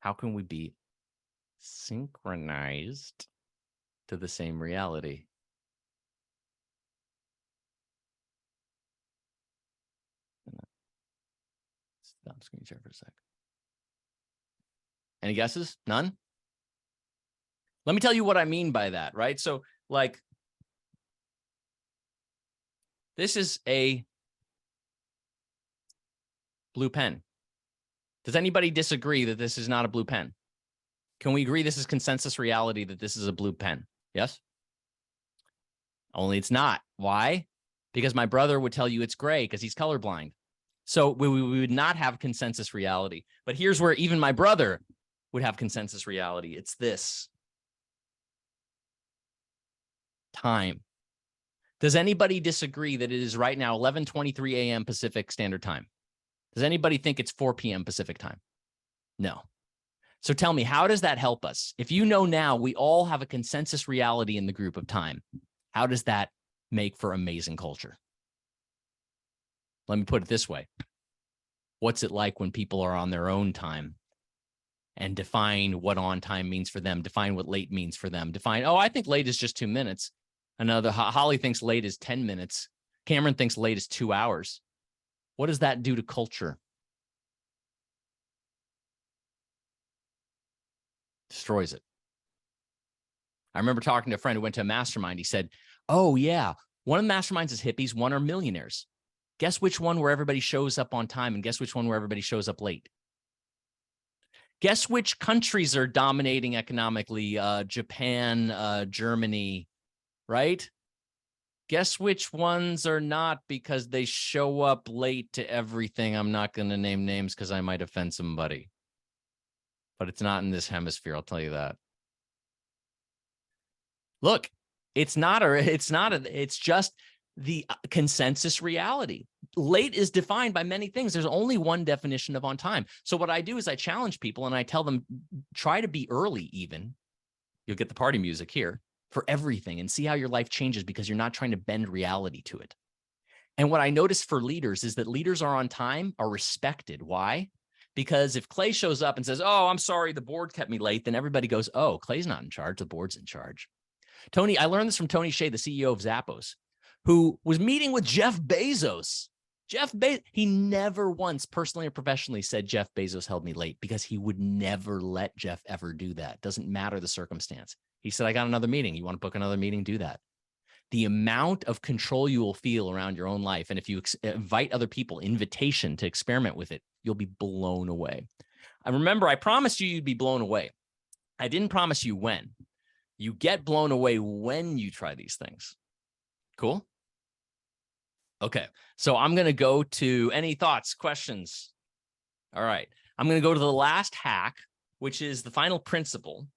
How can we be synchronized to the same reality? Stop screen share for a sec. Any guesses? None? Let me tell you what I mean by that, right? So, like, this is a blue pen. Does anybody disagree that this is not a blue pen? Can we agree this is consensus reality that this is a blue pen? Yes? Only it's not. Why? Because my brother would tell you it's gray because he's colorblind. So we would not have consensus reality. But here's where even my brother would have consensus reality. It's this. Time. Does anybody disagree that it is right now 11:23 a.m. Pacific Standard Time? Does anybody think it's 4 p.m. Pacific Time? No. So tell me, how does that help us? If you know now we all have a consensus reality in the group of time, how does that make for amazing culture? Let me put it this way. What's it like when people are on their own time and define what on time means for them, define what late means for them, define, oh, I think late is just 2 minutes. Another, Holly thinks late is 10 minutes. Cameron thinks late is 2 hours. What does that do to culture? Destroys it. I remember talking to a friend who went to a mastermind. He said, oh, yeah, one of the masterminds is hippies, one are millionaires. Guess which one where everybody shows up on time and guess which one where everybody shows up late? Guess which countries are dominating economically? Japan, Germany, right? Guess which ones are not because they show up late to everything. I'm not going to name names because I might offend somebody. But it's not in this hemisphere, I'll tell you that. Look, it's just the consensus reality. Late is defined by many things. There's only one definition of on time. So what I do is I challenge people and I tell them, try to be early even. You'll get the party music here for everything and see how your life changes because you're not trying to bend reality to it. And what I notice for leaders is that leaders are on time, are respected. Why? Because if Clay shows up and says, oh, I'm sorry, the board kept me late, then everybody goes, oh, Clay's not in charge, the board's in charge. Tony, I learned this from Tony Hsieh, the CEO of Zappos, who was meeting with Jeff Bezos. He never once personally or professionally said Jeff Bezos held me late because he would never let Jeff ever do that. Doesn't matter the circumstance. He said, I got another meeting. You want to book another meeting? Do that. The amount of control you will feel around your own life. And if you invite other people, invitation to experiment with it, you'll be blown away. I remember I promised you you'd be blown away. I didn't promise you when. You get blown away when you try these things. Cool? Okay, so I'm going to go to any thoughts, questions? All right, I'm going to go to the last hack, which is the final principle.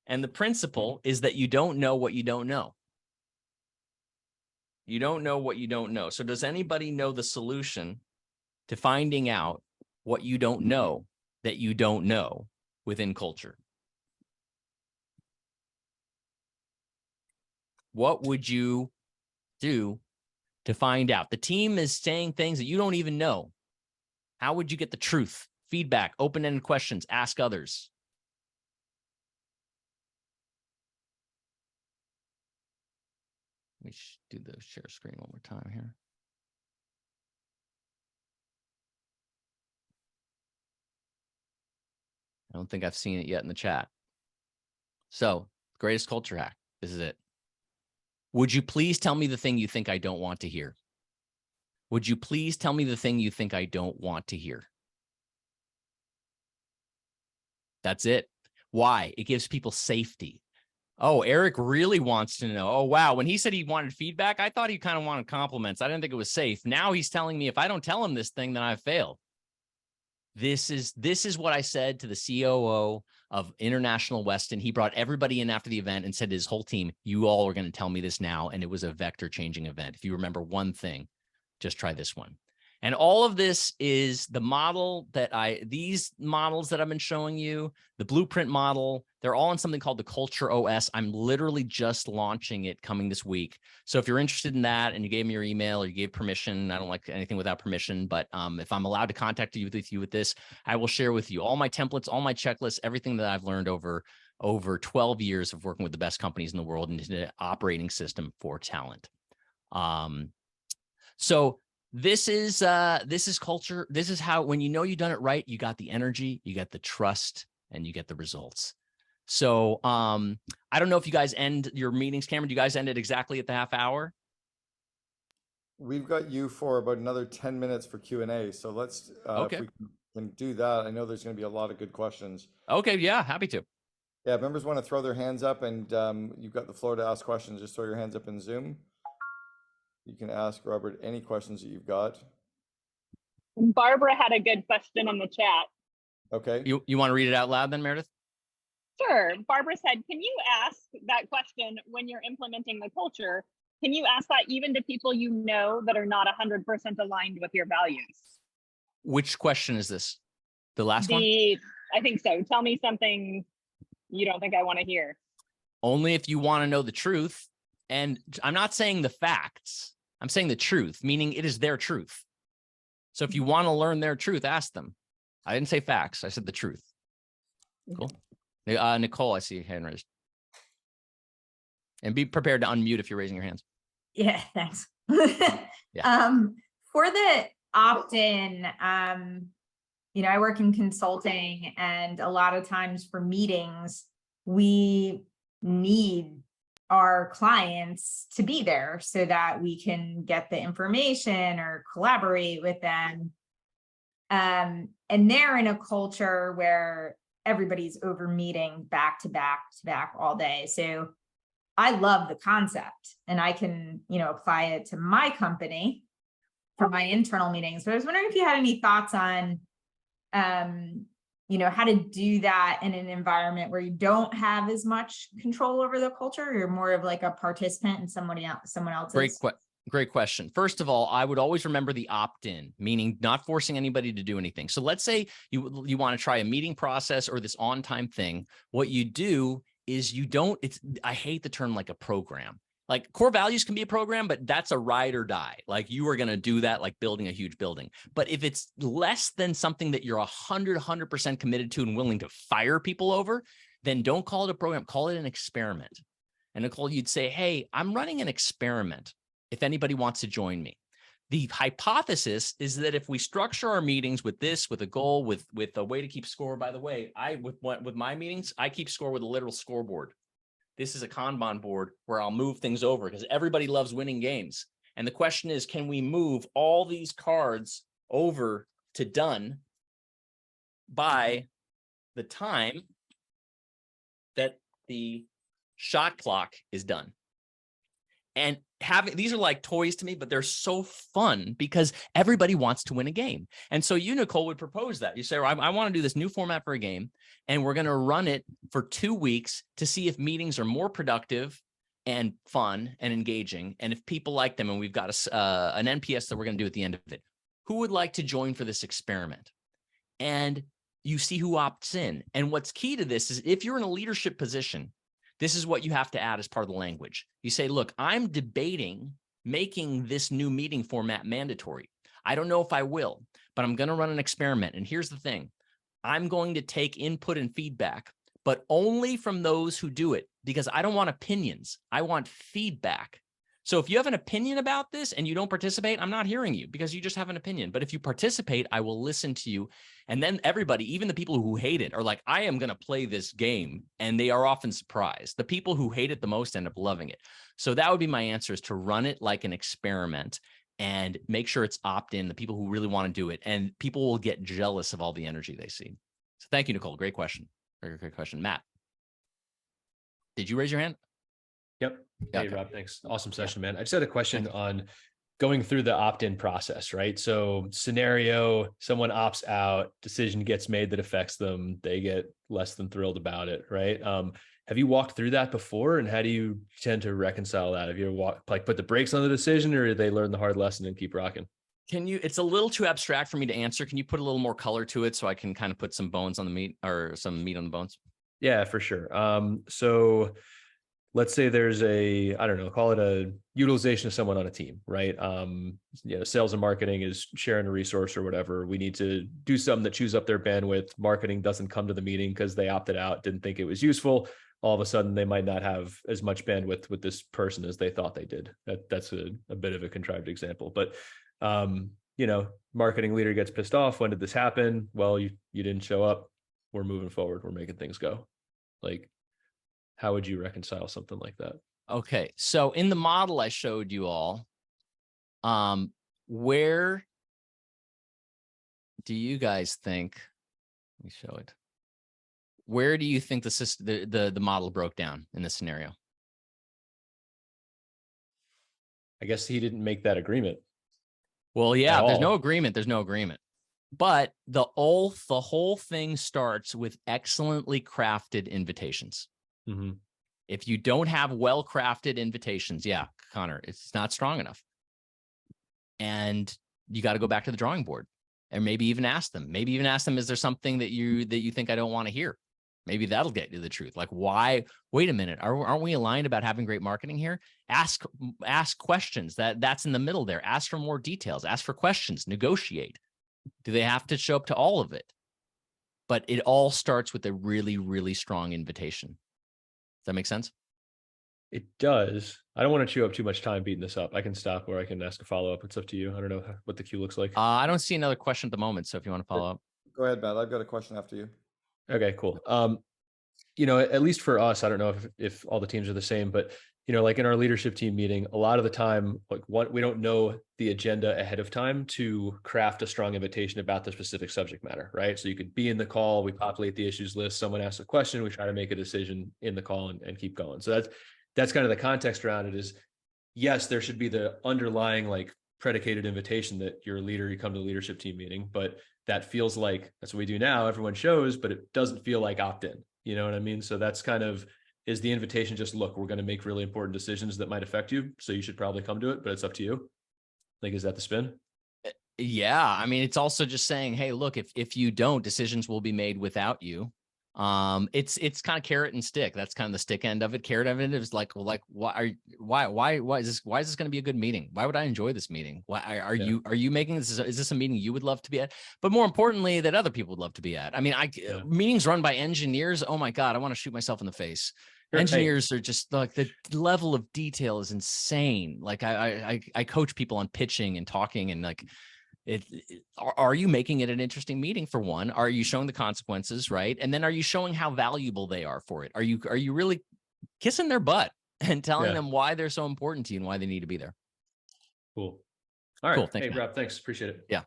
And the principle is that you don't know what you don't know. You don't know what you don't know. So does anybody know the solution to finding out what you don't know that you don't know within culture? What would you do to find out? The team is saying things that you don't even know. How would you get the truth? Feedback, open-ended questions, ask others. Let me do the share screen one more time here. I don't think I've seen it yet in the chat. So, greatest culture hack. This is it. Would you please tell me the thing you think I don't want to hear? Would you please tell me the thing you think I don't want to hear? That's it. Why? It gives people safety. Oh, Eric really wants to know. Oh, wow. When he said he wanted feedback, I thought he kind of wanted compliments. I didn't think it was safe. Now he's telling me if I don't tell him this thing, then I've failed. This is what I said to the COO of International Weston. He brought everybody in after the event and said to his whole team, you all are going to tell me this now. And it was a vector changing event. If you remember one thing, just try this one. And all of this is the model that these models that I've been showing you, the blueprint model, they're all in something called the Culture OS. I'm literally just launching it coming this week. So if you're interested in that and you gave me your email or you gave permission, I don't like anything without permission, but if I'm allowed to contact you with this, I will share with you all my templates, all my checklists, everything that I've learned over 12 years of working with the best companies in the world and the operating system for talent. So this is culture. This is how, when you know you've done it right, you got the energy, you got the trust, and you get the results. So I don't know if you guys end your meetings, Cameron. Do you guys end it exactly at the half hour? We've got you for about another 10 minutes for Q&A. So let's, Okay. if we can do that, I know there's going to be a lot of good questions. Okay. Yeah. Happy to. Yeah. Members want to throw their hands up, and you've got the floor to ask questions. Just throw your hands up in Zoom. You can ask Robert any questions that you've got. Barbara had a good question in the chat. Okay. You want to read it out loud then, Meredith? Sure. Barbara said, can you ask that question when you're implementing the culture? Can you ask that even to people you know that are not 100% aligned with your values? Which question is this? The last one? I think so. Tell me something you don't think I want to hear. Only if you want to know the truth. And I'm not saying the facts. I'm saying the truth, meaning it is their truth. So if you want to learn their truth, ask them. I didn't say facts. I said the truth. Cool. Nicole, I see your hand raised. And be prepared to unmute if you're raising your hands. Yeah, thanks. Yeah. For the opt-in, I work in consulting, and a lot of times for meetings, we need our clients to be there so that we can get the information or collaborate with them. And they're in a culture where everybody's over meeting back to back all day. So I love the concept, and I can, apply it to my company for my internal meetings. But I was wondering if you had any thoughts on, how to do that in an environment where you don't have as much control over the culture. You're more of like a participant in someone else's. Great question. First of all, I would always remember the opt-in, meaning not forcing anybody to do anything. So let's say you want to try a meeting process or this on-time thing. What you do is I hate the term like a program. Like core values can be a program, but that's a ride or die. Like you are going to do that like building a huge building. But if it's less than something that you're 100% committed to and willing to fire people over, then don't call it a program, call it an experiment. And Nicole, you'd say, hey, I'm running an experiment if anybody wants to join me. The hypothesis is that if we structure our meetings with a goal, with a way to keep score, by the way, with my meetings, I keep score with a literal scoreboard. This is a Kanban board where I'll move things over because everybody loves winning games. And the question is, can we move all these cards over to done by the time that the shot clock is done? And these are like toys to me, but they're so fun because everybody wants to win a game. And so you, Nicole, would propose that. You say, well, I want to do this new format for a game, and we're going to run it for 2 weeks to see if meetings are more productive and fun and engaging, and if people like them. And we've got an NPS that we're going to do at the end of it. Who would like to join for this experiment? And you see who opts in. And what's key to this is if you're in a leadership position, this is what you have to add as part of the language. You say, look, I'm debating making this new meeting format mandatory. I don't know if I will, but I'm going to run an experiment. And here's the thing. I'm going to take input and feedback, but only from those who do it, because I don't want opinions. I want feedback. So if you have an opinion about this and you don't participate, I'm not hearing you because you just have an opinion. But if you participate, I will listen to you. And then everybody, even the people who hate it, are like, I am going to play this game. And they are often surprised. The people who hate it the most end up loving it. So that would be my answer, is to run it like an experiment and make sure it's opt-in, the people who really want to do it. And people will get jealous of all the energy they see. So thank you, Nicole. Great question. Very great question. Matt, did you raise your hand? Yep. Hey, Okay. Rob, thanks. Awesome session, man. I just had a question on going through the opt-in process, right? So scenario, someone opts out, decision gets made that affects them, they get less than thrilled about it, right? Have you walked through that before, and how do you tend to reconcile that? Have you ever put the brakes on the decision, or did they learn the hard lesson and keep rocking? It's a little too abstract for me to answer. Can you put a little more color to it so I can kind of put some bones on the meat, or some meat on the bones? Yeah, for sure. So let's say there's I don't know, call it a utilization of someone on a team, right? Sales and marketing is sharing a resource or whatever. We need to do something that chews up their bandwidth. Marketing doesn't come to the meeting because they opted out, didn't think it was useful. All of a sudden, they might not have as much bandwidth with this person as they thought they did. That's a bit of a contrived example, but marketing leader gets pissed off. When did this happen? Well, you didn't show up. We're moving forward. We're making things go. Like, how would you reconcile something like that? Okay. So in the model I showed you all, where do you guys think, let me show it. Where do you think the model broke down in this scenario? I guess he didn't make that agreement. Well, yeah, if there's no agreement, there's no agreement. But the whole thing starts with excellently crafted invitations. Mm-hmm. If you don't have well-crafted invitations, yeah, Connor, it's not strong enough. And you got to go back to the drawing board, and maybe even ask them. Is there something that you think I don't want to hear? Maybe that'll get you the truth. Like, why? Wait a minute. Aren't we aligned about having great marketing here? Ask questions. That's in the middle there. Ask for more details. Ask for questions. Negotiate. Do they have to show up to all of it? But it all starts with a really, really strong invitation. Does that make sense? It does. I don't want to chew up too much time beating this up. I can stop, or I can ask a follow-up. It's up to you. I don't know what the queue looks like. I don't see another question at the moment. So if you want to follow up. Go ahead, Matt. I've got a question after you. Okay, cool. At least for us, I don't know if all the teams are the same, but like in our leadership team meeting, a lot of the time, we don't know the agenda ahead of time to craft a strong invitation about the specific subject matter, right? So you could be in the call, we populate the issues list, someone asks a question, we try to make a decision in the call and keep going. So that's kind of the context around it. Is yes, there should be the underlying predicated invitation that you're a leader, you come to the leadership team meeting, but that feels like that's what we do now. Everyone shows, but it doesn't feel like opt-in. You know what I mean? So that's kind of, is the invitation just, look, we're going to make really important decisions that might affect you, so you should probably come to it, but it's up to you. Is that the spin? Yeah. I mean, it's also just saying, hey, look, if you don't, decisions will be made without you. It's kind of carrot and stick. That's kind of the stick end of it. Carrot of it is why is this going to be a good meeting? Why would I enjoy this meeting? Why are you making this? Is this a meeting you would love to be at? But more importantly, that other people would love to be at. I mean, meetings run by engineers. Oh my God, I want to shoot myself in the face. Sure. Engineers are just the level of detail is insane. I coach people on pitching and talking, and are you making it an interesting meeting? For one, are you showing the consequences, right? And then are you showing how valuable they are for it? Are you really kissing their butt and telling them why they're so important to you and why they need to be there? Cool. All right. Cool. Thanks, Rob, thanks. Appreciate it. Yeah.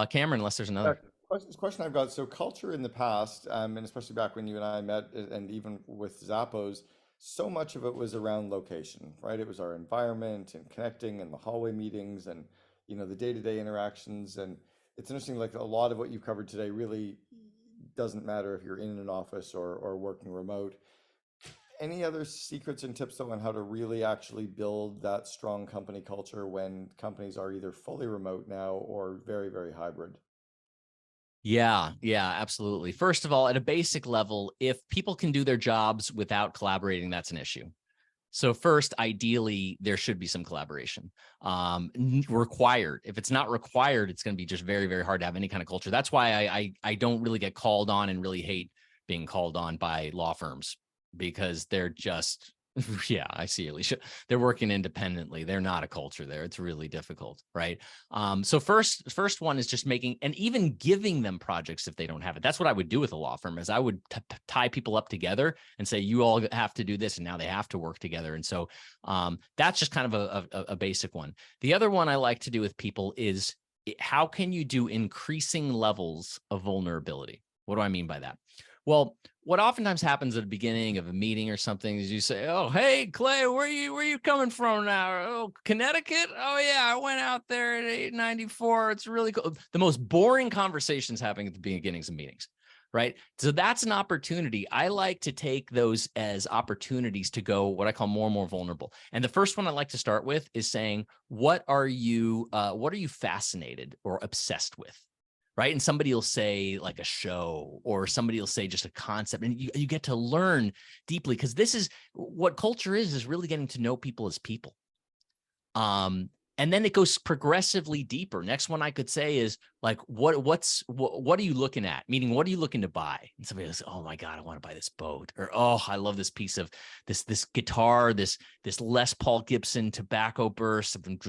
Cameron, unless there's another. Question I've got. So culture in the past, and especially back when you and I met, and even with Zappos, so much of it was around location, right? It was our environment and connecting and the hallway meetings and, the day-to-day interactions. And it's interesting, a lot of what you've covered today really doesn't matter if you're in an office or working remote. Any other secrets and tips though on how to really actually build that strong company culture when companies are either fully remote now or very, very hybrid? Yeah, absolutely. First of all, at a basic level, if people can do their jobs without collaborating, that's an issue. So first, ideally, there should be some collaboration required. If it's not required, it's going to be just very, very hard to have any kind of culture. That's why I don't really get called on and really hate being called on by law firms, because they're just, yeah, I see, Alicia. They're working independently. They're not a culture there. It's really difficult, right? So first one is just making and even giving them projects if they don't have it. That's what I would do with a law firm, is I would tie people up together and say, you all have to do this, and now they have to work together. And so that's just kind of a basic one. The other one I like to do with people is, how can you do increasing levels of vulnerability? What do I mean by that? Well, what oftentimes happens at the beginning of a meeting or something is you say, "Oh, hey, Clay, where you coming from now? Oh, Connecticut? Oh yeah, I went out there at 894. It's really cool." The most boring conversations happening at the beginnings of meetings, right? So that's an opportunity. I like to take those as opportunities to go what I call more and more vulnerable. And the first one I like to start with is saying, what are you fascinated or obsessed with? Right. And somebody will say like a show, or somebody will say just a concept, and you get to learn deeply, because this is what culture is really getting to know people as people. And then it goes progressively deeper. Next one I could say is like, what are you looking at? Meaning, what are you looking to buy? And somebody goes, "Oh my God, I want to buy this boat," or, "Oh, I love this piece of this guitar, this Les Paul Gibson tobacco burst. I've been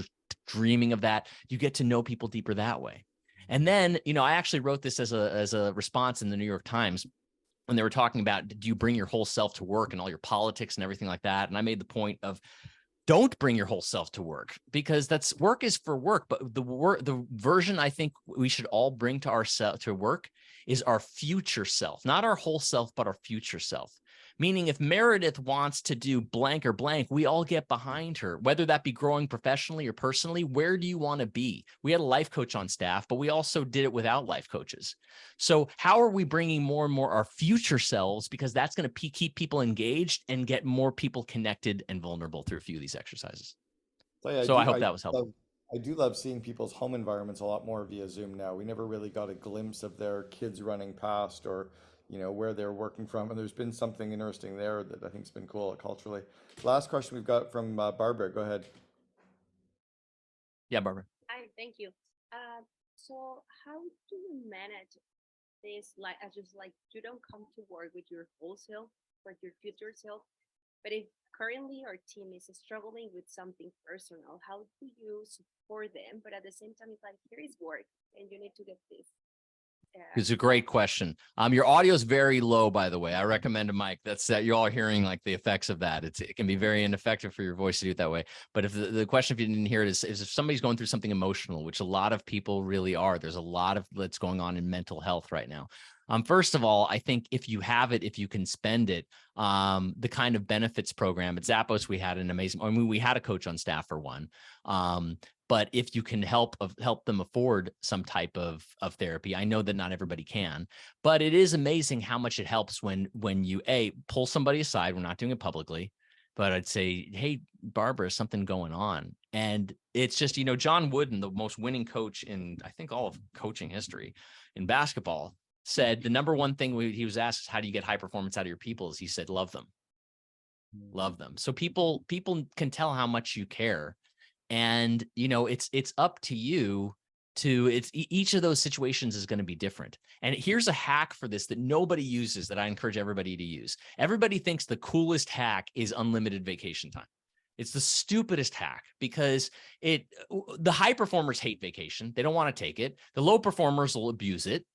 dreaming of that." You get to know people deeper that way. And then, I actually wrote this as a response in the New York Times when they were talking about, do you bring your whole self to work and all your politics and everything like that? And I made the point of, don't bring your whole self to work, because work is for work. But the version I think we should all bring to ourselves to work is our future self, not our whole self, but our future self. Meaning, if Meredith wants to do blank or blank, we all get behind her, whether that be growing professionally or personally. Where do you want to be? We had a life coach on staff, but we also did it without life coaches. So how are we bringing more and more our future selves? Because that's going to keep people engaged and get more people connected and vulnerable through a few of these exercises. So I hope that was helpful. I do love seeing people's home environments a lot more via Zoom now. We never really got a glimpse of their kids running past, or where they're working from. And there's been something interesting there that I think's been cool culturally. Last question we've got from Barbara. Go ahead. Yeah, Barbara. Hi, thank you. So how do you manage this? Like, as just like, you don't come to work with your whole self or your future self, but if currently our team is struggling with something personal, how do you support them? But at the same time, it's like, here is work, and you need to get this. It's a great question. Your audio is very low, by the way. I recommend a mic. That's that you all are hearing like the effects of that. It can be very ineffective for your voice to do it that way. But if the question, if you didn't hear it, is if somebody's going through something emotional, which a lot of people really are. There's a lot of that's going on in mental health right now. First of all, I think if you have it, if you can spend it, the kind of benefits program at Zappos, we had an amazing. I mean, we had a coach on staff for one. But if you can help them afford some type of therapy, I know that not everybody can, but it is amazing how much it helps when you pull somebody aside. We're not doing it publicly, but I'd say, "Hey, Barbara, something going on." And it's just, John Wooden, the most winning coach in, I think, all of coaching history in basketball, said the number one thing he was asked is, how do you get high performance out of your people? Is he said, love them. Love them. So people can tell how much you care. And, it's up to you to, each of those situations is going to be different. And here's a hack for this that nobody uses, that I encourage everybody to use. Everybody thinks the coolest hack is unlimited vacation time. It's the stupidest hack, because the high performers hate vacation. They don't want to take it. The low performers will abuse it.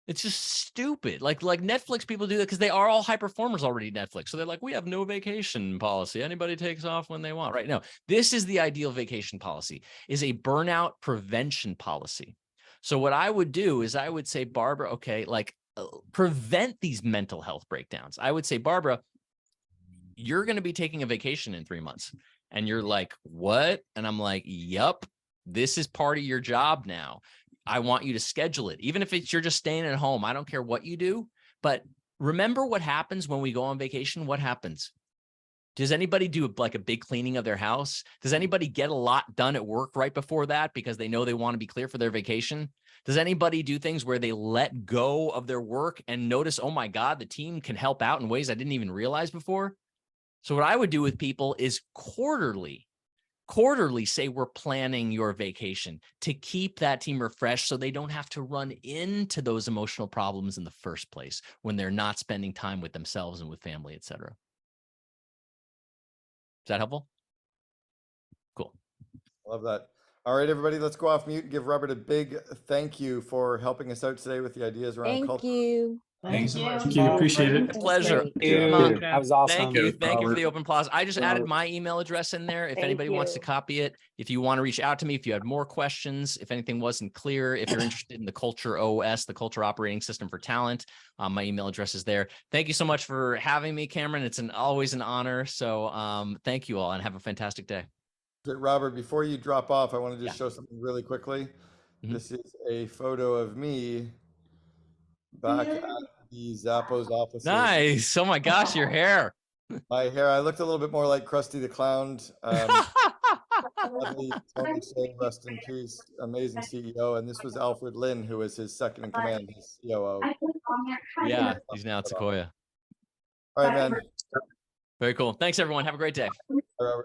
It's just stupid. Like Netflix people do that because they are all high performers already at Netflix. So they're like, we have no vacation policy. Anybody takes off when they want. Right? No, this is the ideal vacation policy, is a burnout prevention policy. So what I would do is I would say, Barbara, okay, prevent these mental health breakdowns. I would say, Barbara, you're going to be taking a vacation in 3 months. And you're like, what? And I'm like, yup, this is part of your job now. I want you to schedule it. Even if you're just staying at home, I don't care what you do, but remember what happens when we go on vacation. What happens? Does anybody do like a big cleaning of their house? Does anybody get a lot done at work right before that because they know they want to be clear for their vacation? Does anybody do things where they let go of their work and notice, oh my God, the team can help out in ways I didn't even realize before? So what I would do with people is quarterly say, we're planning your vacation, to keep that team refreshed so they don't have to run into those emotional problems in the first place when they're not spending time with themselves and with family, etc. Is that helpful? Cool. Love that. All right, everybody, let's go off mute and give Robert a big thank you for helping us out today with the ideas around culture. Thank you. Thank so you. much. Thank you. Appreciate it. My pleasure. Dude, Come on. that was awesome. Thank you. Thank you for the Robert. open applause. I just added Robert. my email address in there. If Thank anybody wants to you. copy it, if you want to reach out to me, if you had more questions, if anything wasn't clear, if you're interested in the Culture OS, the Culture Operating System for Talent, my email address is there. Thank you so much for having me, Cameron. It's always an honor. So thank you all and have a fantastic day. Robert, before you drop off, I want to just show something really quickly. Mhm. This is a photo of me back at the Zappos offices. Nice. Oh my gosh, your hair. My hair, I looked a little bit more like Krusty the Clown. Lovely Tony Hsieh, rest in peace, amazing CEO. And this was Alfred Lin, who was his second in command, his COO. Yeah, he's now at Sequoia. All right, man. Very cool. Thanks, everyone. Have a great day. Robert.